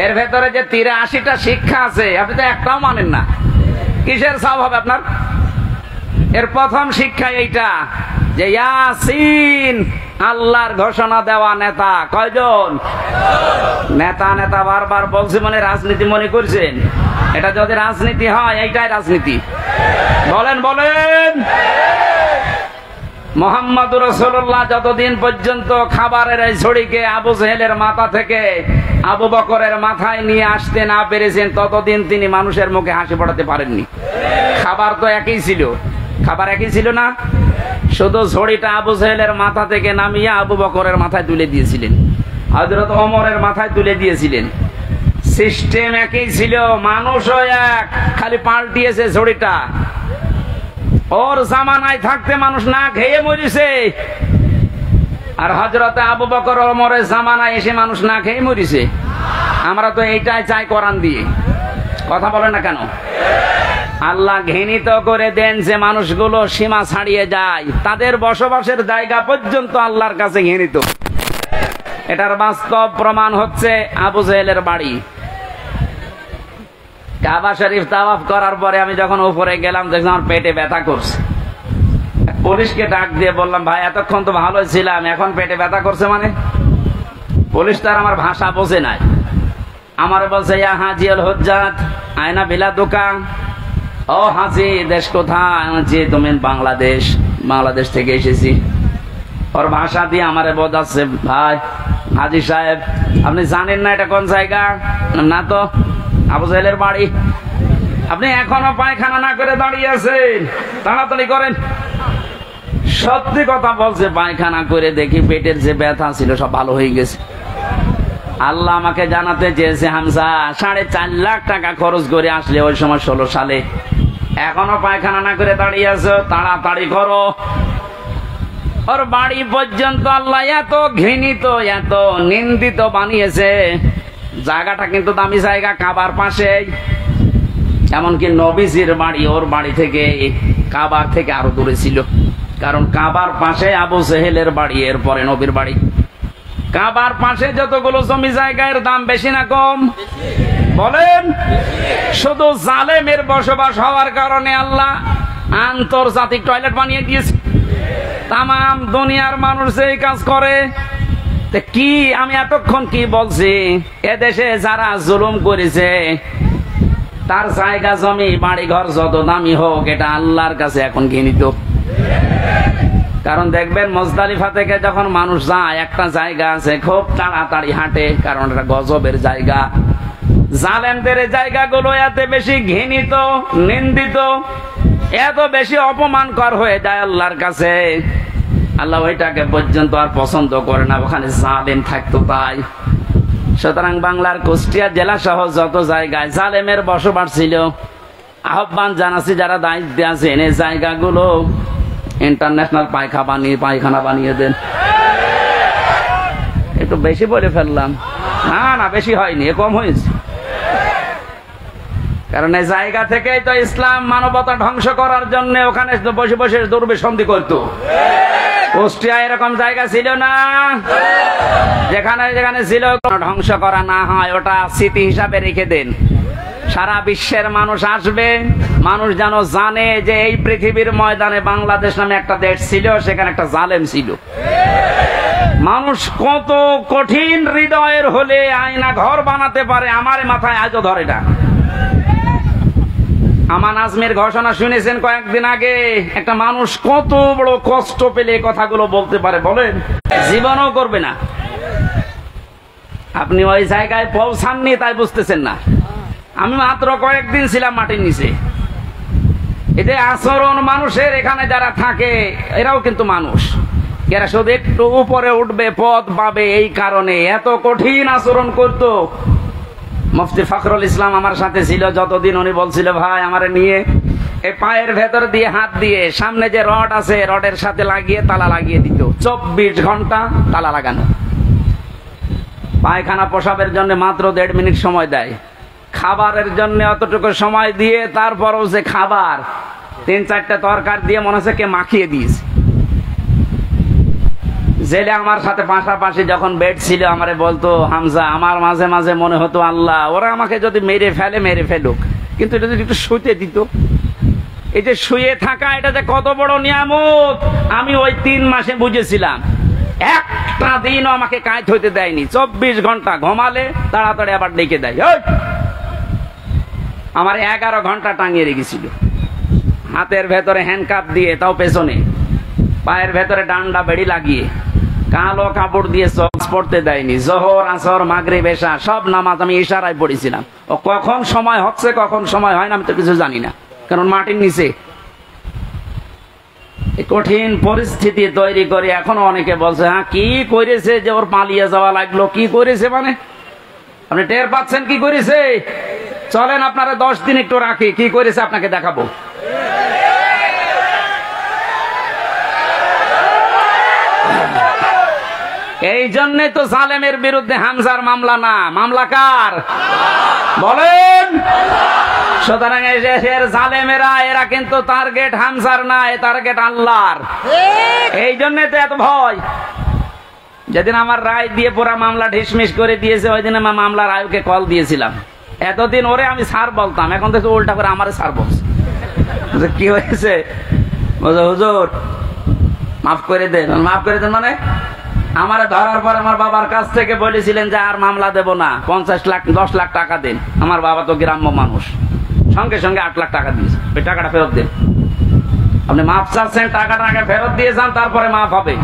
এর ভেতরে যে 83টা শিক্ষা আছে, আপনি তো একটাও মানেন না। কিসের সওয়াব হবে আপনার? এর প্রথম শিক্ষা এইটা যে ইয়াসিন আল্লাহর ঘোষণা দেওয়া নেতা। কয়জন নেতা? নেতা বারবার বলছি, মানে রাজনীতি মনে করছেন? এটা যদি রাজনীতি হয়, এইটাই রাজনীতি। বলেন বলেন। মুহাম্মদুর রাসূলুল্লাহ যতদিন পর্যন্ত খাবারের এই ছড়িকে আবু জেহেলের মাথা থেকে আবু বকরের মাথায় নিয়ে আসতে না পেরেছেন, ততদিন তিনি মানুষের মুখে হাসি ফোটাতে পারেননি। খাবার তো একই ছিল, খাবার একই ছিল না, শুধু ছড়িটা আবু জেহেলের মাথা থেকে নামিয়ে আবু বকরের মাথায় তুলে দিয়েছিলেন, হযরত ওমরের মাথায় তুলে দিয়েছিলেন। সিস্টেম একই ছিল, মানুষও এক, খালি পাল্টিয়েছে ছড়িটা। ওর জামানায় থাকতে মানুষ না খেয়ে মরিছে, আর হযরতে আবু বকর ওমরের জামানায় এসে মানুষ না খেয়ে মরিছে। আমরা তো এইটাই চাই কোরআন দিয়ে, কথা বলেন না কেন? আল্লাহ ঘৃণিত করে দেন যে মানুষগুলো সীমা ছাড়িয়ে যায়, তাদের বসবাসের জায়গা পর্যন্ত আল্লাহর কাছে ঘৃণিত। এটার বাস্তব প্রমাণ হচ্ছে আবু জেহেলের বাড়ি। কাবা শরীফ তাওয়াফ করার পরে আমি যখন উপরে গেলাম, দেখলাম আমার পেটে ব্যথা করছে। পুলিশকে ডাক দিয়ে বললাম, ভাই এতক্ষণ তো ভালো ছিলাম, এখন পেটে ব্যথা করছে মানে? পুলিশ তার আমার ভাষা বোঝে নাই, আমার বলছে ইয়া হাজি আল হুজ্জাত আয়না বিলা দোকান। ও হাজি, দেশ কোথায়? জি তুমি বাংলাদেশ, বাংলাদেশ থেকে এসেছি। ওর ভাষা দিয়ে আমারে বোঝাচ্ছে, ভাই হাজি সাহেব আপনি জানেন না এটা কোন জায়গা? না তো। আবু জেহেলের বাড়ি। আপনি এখনো পায়খানা না করে দাঁড়িয়ে আছেন, তাড়াতাড়ি করেন। সত্যি কথা বলছে, পায়খানা করে দেখি পেটের যে ব্যথা ছিল সব ভালো হয়ে গেছে। আল্লাহ আমাকে জানাতে চেয়েছে, হামজা 4.5 লাখ টাকা খরচ করে আসলে ওই সময় 16 সালে, এখনো পায়খানা না করে দাঁড়িয়ে আছো, তাড়াতাড়ি করো। ওর বাড়ি পর্যন্ত আল্লাহ এত ঘৃণিত, এত নিন্দিত বানিয়েছে। জায়গাটা কিন্তু দামি জায়গা, কাবার পাশে। এমনকি নবীজির বাড়ি ওর বাড়ি থেকে, কাবার থেকে আরো দূরে ছিল, কারণ কাবার পাশে আবু জেহেলের বাড়ি, এরপরে নবীর বাড়ি। কাবার পাশে যতগুলো জমি জায়গার দাম বেশি না কম বলেন? শুধু জালেমের বসবাস হওয়ার কারণে আল্লাহ আন্তর্জাতিক টয়লেট বানিয়ে দিয়েছে। তাম দুনিয়ার মানুষ এই কাজ করে। কি আমি এতক্ষণ কি বলছি? এদেশে যারা জুলুম করেছে তার জায়গা জমি বাড়ি ঘর যত দামি হোক, এটা আল্লাহর কাছে এখন ঘৃণিত। কারণ দেখবেন মুজদালিফা থেকে যখন মানুষ যায়, একটা জায়গা আছে খুব তাড়াতাড়ি হাঁটে, কারণ এটা গজবের জায়গা। জালেমদের জায়গাগুলো এত বেশি ঘৃণিত, নিন্দিত, এত বেশি অপমানকর হয়ে যায় আল্লাহর কাছে, আল্লাহ ওইটাকে পর্যন্ত আর পছন্দ করে না, ওখানে জালেম থাকতো তাই। সুতরাং বাংলার কুষ্টিয়া জেলা সহ যত জায়গায় জালেমের বসবাস ছিল, আহ্বান জানাচ্ছি যারা দায়িত্বে আছেন এই জায়গাগুলো ইন্টারন্যাশনাল পায়খানা বানিয়ে দেন। একটু বেশি বলে ফেললাম? না বেশি হয়নি, কম হয়েছে। কারণ এই জায়গা থেকেই তো ইসলাম মানবতা ধ্বংস করার জন্য ওখানে বসে বসে দুর্বিসন্ধি করতো। কুষ্টিয়া এরকম জায়গা ছিল না, যেখানে যেখানে ছিল ধ্বংস করা না হয়, ওটা স্মৃতি হিসাবে রেখে দেন। সারা বিশ্বের মানুষ আসবে, মানুষ যেন জানে যে এই পৃথিবীর ময়দানে বাংলাদেশ নামে একটা দেশ ছিল, সেখানে একটা জালেম ছিল। মানুষ কত কঠিন হৃদয়ের হলে আয়না ঘর বানাতে পারে, আমার মাথায় আজও ধরে না। আমান আজমের ঘোষণা শুনেছেন কয়েকদিন আগে? একটা মানুষ কত বড় কষ্ট পেলে কথাগুলো বলতে পারে বলেন? জীবনও করবে না। আপনি ওই জায়গায় পৌঁছাননি তাই বুঝতেছেন না। আমি মাত্র কয়েকদিন ছিলাম মাটির নিচে। এতে আচরণ মানুষের, এখানে যারা থাকে এরাও কিন্তু মানুষ, এরা শুধু একটু উপরে উঠবে, পথ পাবে, এই কারণে এত কঠিন আচরণ করতো। মুফতি ফখরুল ইসলাম আমার সাথে ছিল যতদিন, উনি বলছিল, ভাই আমারে নিয়ে এই পায়ের ভেতর দিয়ে হাত দিয়ে সামনে যে রড আছে রডের সাথে লাগিয়ে তালা লাগিয়ে দিত। 24 ঘন্টা তালা লাগানো। পায়খানা প্রসাবের জন্য মাত্র 1.5 মিনিট সময় দেয়, খাবারের জন্য অতটুকু সময় দিয়ে, তারপরও যে খাবার 3-4টা তরকার দিয়ে মনে হচ্ছে কে মাখিয়ে দিয়েছে। জেলে আমার সাথে পাশাপাশি যখন বেড ছিল, আমারে বলতো, হামজা আমার মাঝে মাঝে মনে হতো আল্লাহ ওরা আমাকে যদি মেরে ফেলুক, কিন্তু এটা যদি একটু শুতে দিত। এই যে শুয়ে থাকা, এটা যে কত বড় নিয়ামত আমি ওই 3 মাসে বুঝেছিলাম। একটা দিনও আমাকে কাজ হইতে দেয়নি। 24 ঘন্টা ঘুমালে তাড়াতাড়ি আবার ডেকে দেয়। আমার 11 ঘন্টা টাঙিয়ে রেখেছিল হাতের ভেতরে হ্যান্ডকাপ দিয়ে, তাও পেছনে। পায়ের ভেতরে ডান্ডা বেড়ি লাগিয়ে কালো কাপড় দিয়ে সক্স পড়তে দেয়নি। জোহর, আসর, মাগরিব, এশা সব নামাজ আমি ইশারায় পড়েছিলাম। ও কখন সময় হচ্ছে কখন সময় হয় না আমি তো কিছু জানি না, কারণ মাটির নিচে কঠিন পরিস্থিতি তৈরি করে। এখনো অনেকে বলছে হ্যাঁ কি করেছে যে ওর পালিয়ে যাওয়া লাগলো। কি করেছে মানে আপনি টের পাচ্ছেন কি করেছে? চলেন আপনারা 10 দিন একটু রাখি, কি করেছে আপনাকে দেখাবো। এই জন্যই তো জালেমের বিরুদ্ধে হামজার মামলা না, মামলা কার বলেন? সুতরাং এর জালেমেরা এরা কিন্তু টার্গেট হামজার না, এ টার্গেট আল্লাহর। এই জন্য তো এত ভয়। যেদিন আমার রায় দিয়ে পুরা মামলা ঢিসমিস করে দিয়েছে ওই দিন আমার মামলার আয়োগকে কল দিয়েছিলাম। এতদিন ওরে আমি স্যার বলতাম, এখন থেকে উল্টা করে আমারে স্যার বলছে। কি হয়েছে? হুজুর মাফ করে দেন। মাফ করে দেন মানে আমার ধরার পর আমার বাবার কাছ থেকে বলেছিলেন যে আর মামলা দেব না, 50 লাখ 10 লাখ টাকা দেন। আমার বাবা তো গ্রাম্য মানুষ, সঙ্গে সঙ্গে 8 লাখ টাকা দিয়েছে। ওই টাকাটা ফেরত দেন। আপনি মাফ চাচ্ছেন, টাকাটা আগে ফেরত দিয়ে যান, তারপরে মাফ হবে।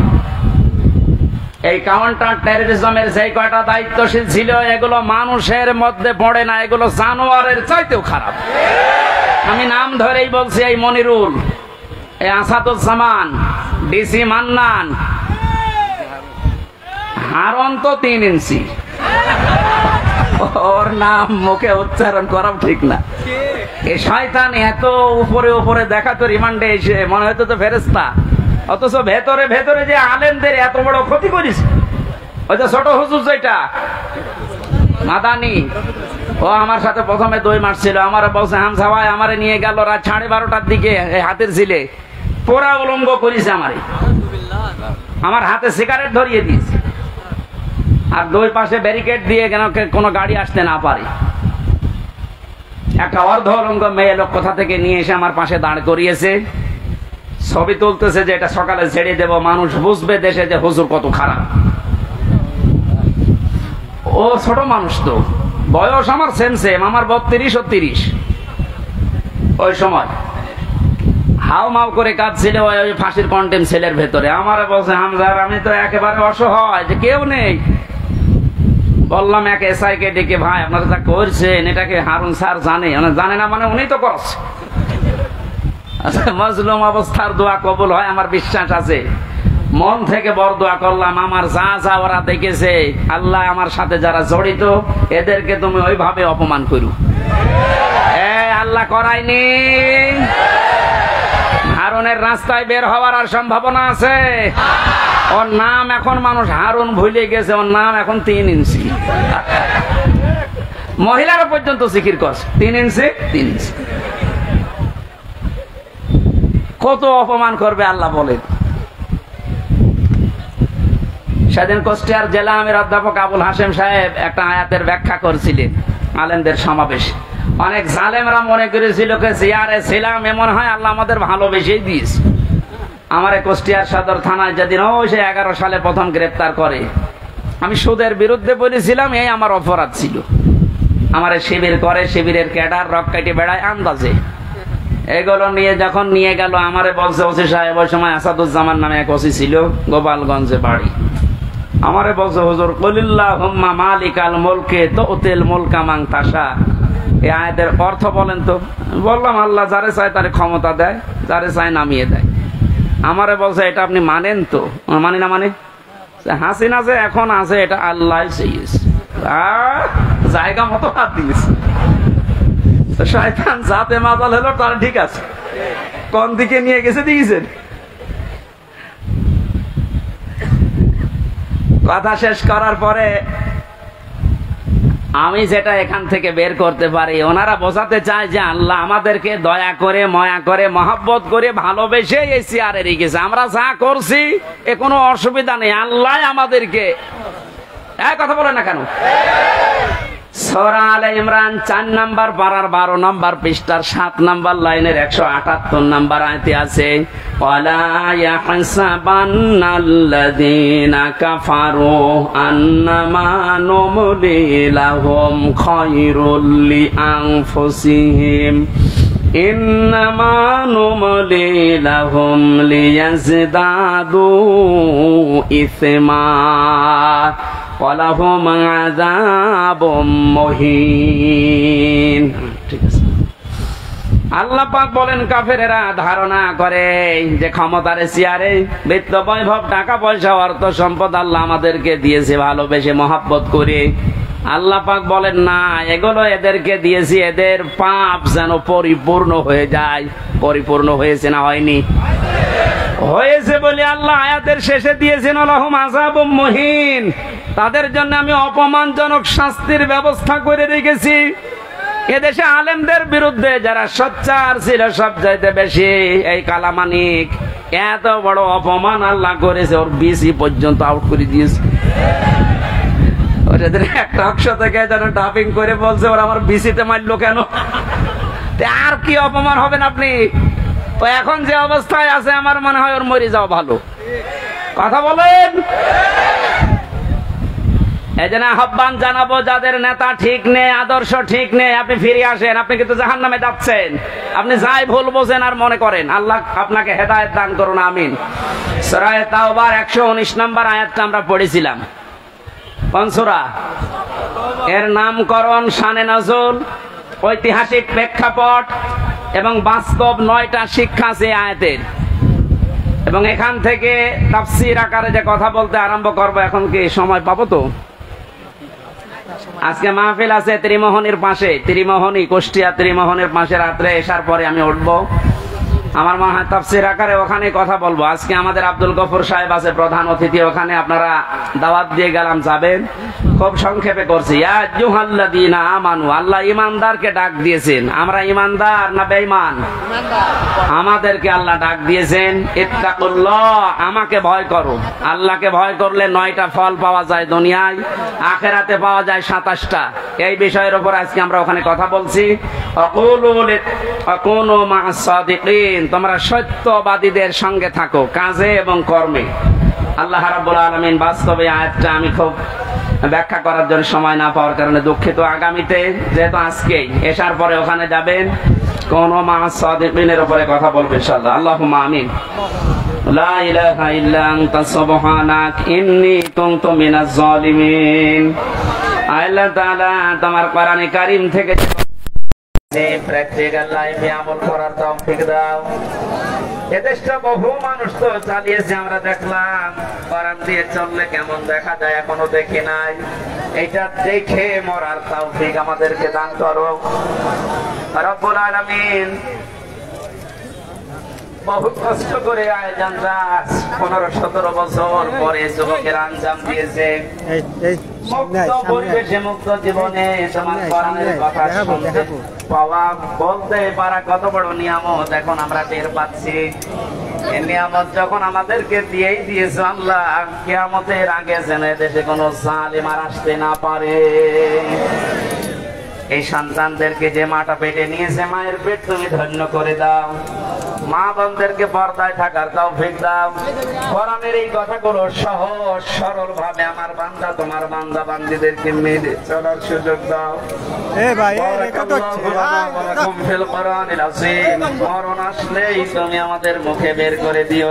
এই কাউন্টার টেররিজমের যে কয়টা দায়িত্বশীল ছিল এগুলো মানুষের মধ্যে পড়ে না, এগুলো জানোয়ারের চাইতেও খারাপ। আমি নাম ধরেই বলছি, এই মনিরুল, এই আসাদুজ্জামান, ডিসি মান্নান, হারন তো 3 ইঞ্চি। ওর নাম মুখে উচ্চারণ করাও ঠিক না। এই শয়তান এত উপরে উপরে দেখা তো রিমান্ডে এসে মনে হয়তো তো ফেরেশতা, অথচ ভেতরে ভেতরে যে আলেমদের এত বড় ক্ষতি করেছে। ওই যে ছোট হুজুর যেটা মাদানি, ও আমার সাথে প্রথমে 2 মাস ছিল। আমার বলছে হামজা ভাই আমারে নিয়ে গেল রাত 12:30টার দিকে হাতের ঝিলে, পোড়া উলঙ্গ করেছে আমারে, আমার হাতে সিগারেট ধরিয়ে দিয়েছে, আর 2 পাশে ব্যারিকেড দিয়ে কেন কোনো গাড়ি আসতে না পারে। একটা অর্ধ উলঙ্গ মেয়ে লোক কোথা থেকে নিয়ে এসে আমার পাশে দাঁড় করিয়েছে, ছবি তুলতেছে যে এটা সকালে ছেড়ে দেব, মানুষ বুঝবে দেশে যে হুজুর কত খারাপ। ও ছোট মানুষ তো, বয়স আমার সেম সেম, আমার 32 ও 30। ওই সময় হাও মাও করে কাঁদছিল ওই ফাঁসির কন্টেম সেলের ভেতরে। আমারে বলছে হামজার আমি তো একেবারে অসহায়, যে কেউ নেই। বললাম এক এসআই কে ডেকে, ভাই আপনারা যা করছেন এটাকে হারুন স্যার জানে? জানে না মানে উনি তো করছে। মজলুম অবস্থার দোয়া কবুল হয় আমার বিশ্বাস আছে। মন থেকে বড় দোয়া করলাম, আমার যা যা ওরা দেখেছে, আল্লাহ আমার সাথে যারা জড়িত এদেরকে তুমি ওইভাবে অপমান করু। আল্লাহ করায়নি। হারুনের রাস্তায় বের হওয়ার আর সম্ভাবনা আছে? ওর নাম এখন মানুষ হারুন ভুলে গেছে, ওর নাম এখন 3 ইঞ্চি। মহিলারা পর্যন্ত জিকির করছে 3 ইঞ্চি 3 ইঞ্চি। কত অপমান করবে আল্লাহ বলে। সেদিন কুষ্টিয়ার জেলা আমির অধ্যাপক আবুল হাশেম সাহেব একটা আয়াতের ব্যাখ্যা করছিলেন আলেমদের সমাবেশে। অনেক জালেমরা মনে করেছিল চেয়ারে ছিলাম এমন হয় আল্লাহ আমাদের ভালোবেসেই দিয়েছে। আমার কুষ্টিয়ার সদর থানায় যেদিন ওই সে 11 সালে প্রথম গ্রেপ্তার করে, আমি সুদের বিরুদ্ধে বলেছিলাম, এই আমার অপরাধ ছিল। আমার শিবির করে, শিবিরের ক্যাডার রক্কাইটে বেড়ায় আন্দাজে। এগুলো নিয়ে যখন নিয়ে গেল আমারে বলছে ওসি সাহেব, ওই সময় আসাদুজ্জামান নামে এক ওসি ছিল, গোপালগঞ্জে বাড়ি। আমারে বলছে হুজুর কুলিল্লাহুম্মা মালিকাল মুলকি তুতিল মুলকা মান তাশা, এই আয়াতের অর্থ বলেন তো। বললাম আল্লাহ যারে চায় তারে ক্ষমতা দেয়, যারে চায় নামিয়ে দেয়। আমারে বলছে এটা আপনি মানেন তো? মানি না মানে? হাসিনা যে এখন আছে এটা আল্লাহ চেয়েছে, জায়গা মতো হাত দিয়েছে। শয়তান যাতে মাতাল হলো তার ঠিক আছে, কোন দিকে নিয়ে গেছে দিয়েছেন। কথা শেষ করার পরে আমি যেটা এখান থেকে বের করতে পারি, ওনারা বোঝাতে চায় যে আল্লাহ আমাদেরকে দয়া করে, ময়া করে, মহব্বত করে, ভালোবেসে এই চেয়ারে রেখেছে। আমরা যা করছি এ কোনো অসুবিধা নেই, আল্লাহ আমাদেরকে। কথা বলে না কেন? সূরা আলে ইমরান 4 নাম্বার পারার 12 নাম্বার পৃষ্ঠার 7 নাম্বার লাইনের 178 নাম্বার আয়াতে আছে, ওয়ালা ইয়াহসাবান্নাল্লাযীনা কাফারু আন্নামা নুমলি লাহুম খায়রুল লিআনফুসিহিম ইন্নামা নুমলি লাহুম লিয়াজদাদু ইসমা ওয়া লাহুম আযাবুম মুহিন। ঠিক আছে। আল্লাহ পাক বলেন কাফেরেরা ধারণা করে যে ক্ষমতার চেয়ারে বিত্ত বৈভব টাকা পয়সা অর্থ সম্পদ আল্লাহ আমাদেরকে দিয়েছে ভালোবেসে মহাব্বত করে। আল্লাহ পাক বলেন না, এগুলো এদেরকে দিয়েছি এদের পাপ যেন পরিপূর্ণ হয়ে যায়। পরিপূর্ণ হয়েছে না হয়নি? হয়েছে বলে আল্লাহ আয়াতের শেষে দিয়েছেন লাহুম আযাবুম মুহিন, তাদের জন্য আমি অপমানজনক শাস্তির ব্যবস্থা করে রেখেছি। এদেশে আলেমদের বিরুদ্ধে যারা সোচ্চার ছিল সবচাইতে বেশি এই কালামানিক, এত বড় অপমান আল্লাহ করেছে, ওর বিসি পর্যন্ত আউট করে দিয়েছে। ওদের একটা অংশ থেকে যেন ডাবিং করে বলছে ওরা আমার বিসিতে মারলো কেন? আর কি অপমান হবেন আপনি? তো এখন যে অবস্থায় আছে আমার মনে হয় ওর মরে যাওয়া ভালো। কথা বলেন। এজন্য আহ্বান জানাবো, যাদের নেতা ঠিক নেই, আদর্শ ঠিক নেই, আপনি ফিরে আসেন। আপনি কিন্তু জাহান্নামে যাচ্ছেন। আপনি যাই ভুল বোঝেন আর মনে করেন। আল্লাহ আপনাকে হেদায়েত দান করুন, আমিন। সূরা তাওবার 119 নম্বর আয়াতটা আমরা পড়েছিলাম। কোন সূরা? এর নামকরণ, শানে নজুল, ঐতিহাসিক প্রেক্ষাপট এবং বাস্তব 9টা শিক্ষা আছে আয়াতের। এবং এখান থেকে তাফসীর আকারে যে কথা বলতে আরম্ভ করব, এখন কি সময় পাবো? তো আজকে মাহফিল আছে ত্রিমোহনীর পাশে, ত্রিমোহনী কুষ্টিয়া ত্রিমোহনীর পাশে। রাত্রে এসার পরে আমি উঠবো, আমার মনে হয় তাফসীর আকারে ওখানে কথা বলবো। আজকে আমাদের আব্দুল গফুর সাহেব আছে প্রধান অতিথি, ওখানে আপনারা দাওয়াত দিয়ে গেলাম, যাবেন। খুব সংক্ষেপে করছি। ইয়া আইয়ুহাল্লাযীনা আমানু, আল্লাহ ইমানদারকে ডাক দিয়েছেন। আমরা ইমানদার না বেঈমান? আমাদেরকে আল্লাহ ডাক দিয়েছেন ইত্তাকুল্লাহ, আমাকে ভয় করো। আল্লাহকে ভয় করলে 9টা ফল পাওয়া যায় দুনিয়ায়, আখিরাতে পাওয়া যায় 27টা। এই বিষয়ের উপর আজকে আমরা ওখানে কথা বলছি। আকুনু মা'আস সাদিকিন, তোমরা সত্যবাদীদের সঙ্গে থাকো কাজে এবং কর্মে। আল্লাহ রাব্বুল আলামিন বাস্তবে আয়াতটা আমি খুব ব্যাখ্যা করার জন্য সময় না পাওয়ার কারণে দুঃখিত। আগামীতে যেহেতু আজকেই এশার পরে ওখানে যাবেন, কোন মা'আস সাদিকিনের উপরে কথা বলবো ইনশাআল্লাহ। আল্লাহুম্মা আমিন। লা ইলাহা ইল্লা আনতা সুবহানাক ইন্নী কুনতু মিনাজ জালিমিন। আল্লাহ তাআলা তোমার কোরআনে কারীম থেকে প্র্যাকটিক্যাল লাইফে আমল করার তৌফিক দাও। এদেশটা বহু মানুষ তো চালিয়েছে, আমরা দেখলাম। কোরআন দিয়ে চললে কেমন দেখা যায় এখনো দেখি নাই। এটা দেখে মরার তৌফিক আমাদেরকে দান করো রব্বুল আলামিন। বহু কষ্ট করে আয়োজন 15-17 বছর পরে যুবকের আঞ্জাম দিয়েছে। মুক্ত পরিবেশে মুক্ত জীবনে তোমার কোরআনের কথা শুনতে পাওয়া, বলতে পারা কত বড় নিয়ামত এখন আমরা টের পাচ্ছি। এই নিয়ামত যখন আমাদেরকে দিয়েই দিয়েছে আল্লাহ, কিয়ামতের আগে যেন দেশে কোনো জালিম আর আসতে না পারে। এই সন্তানদেরকে যে মাটা পেটে নিয়েছে, মায়ের পেট তুমি ধন্য করে দাও। মা বোনদেরকে পর্দায় থাকার তৌফিক দাও। কোরআনের এই কথাগুলো সহজ সরল ভাবে আমার বান্দা তোমার বান্দা বান্দীদেরকে মেনে চলার সুযোগ দাও। মরণ আসলেই তুমি আমাদের মুখে বের করে দিও।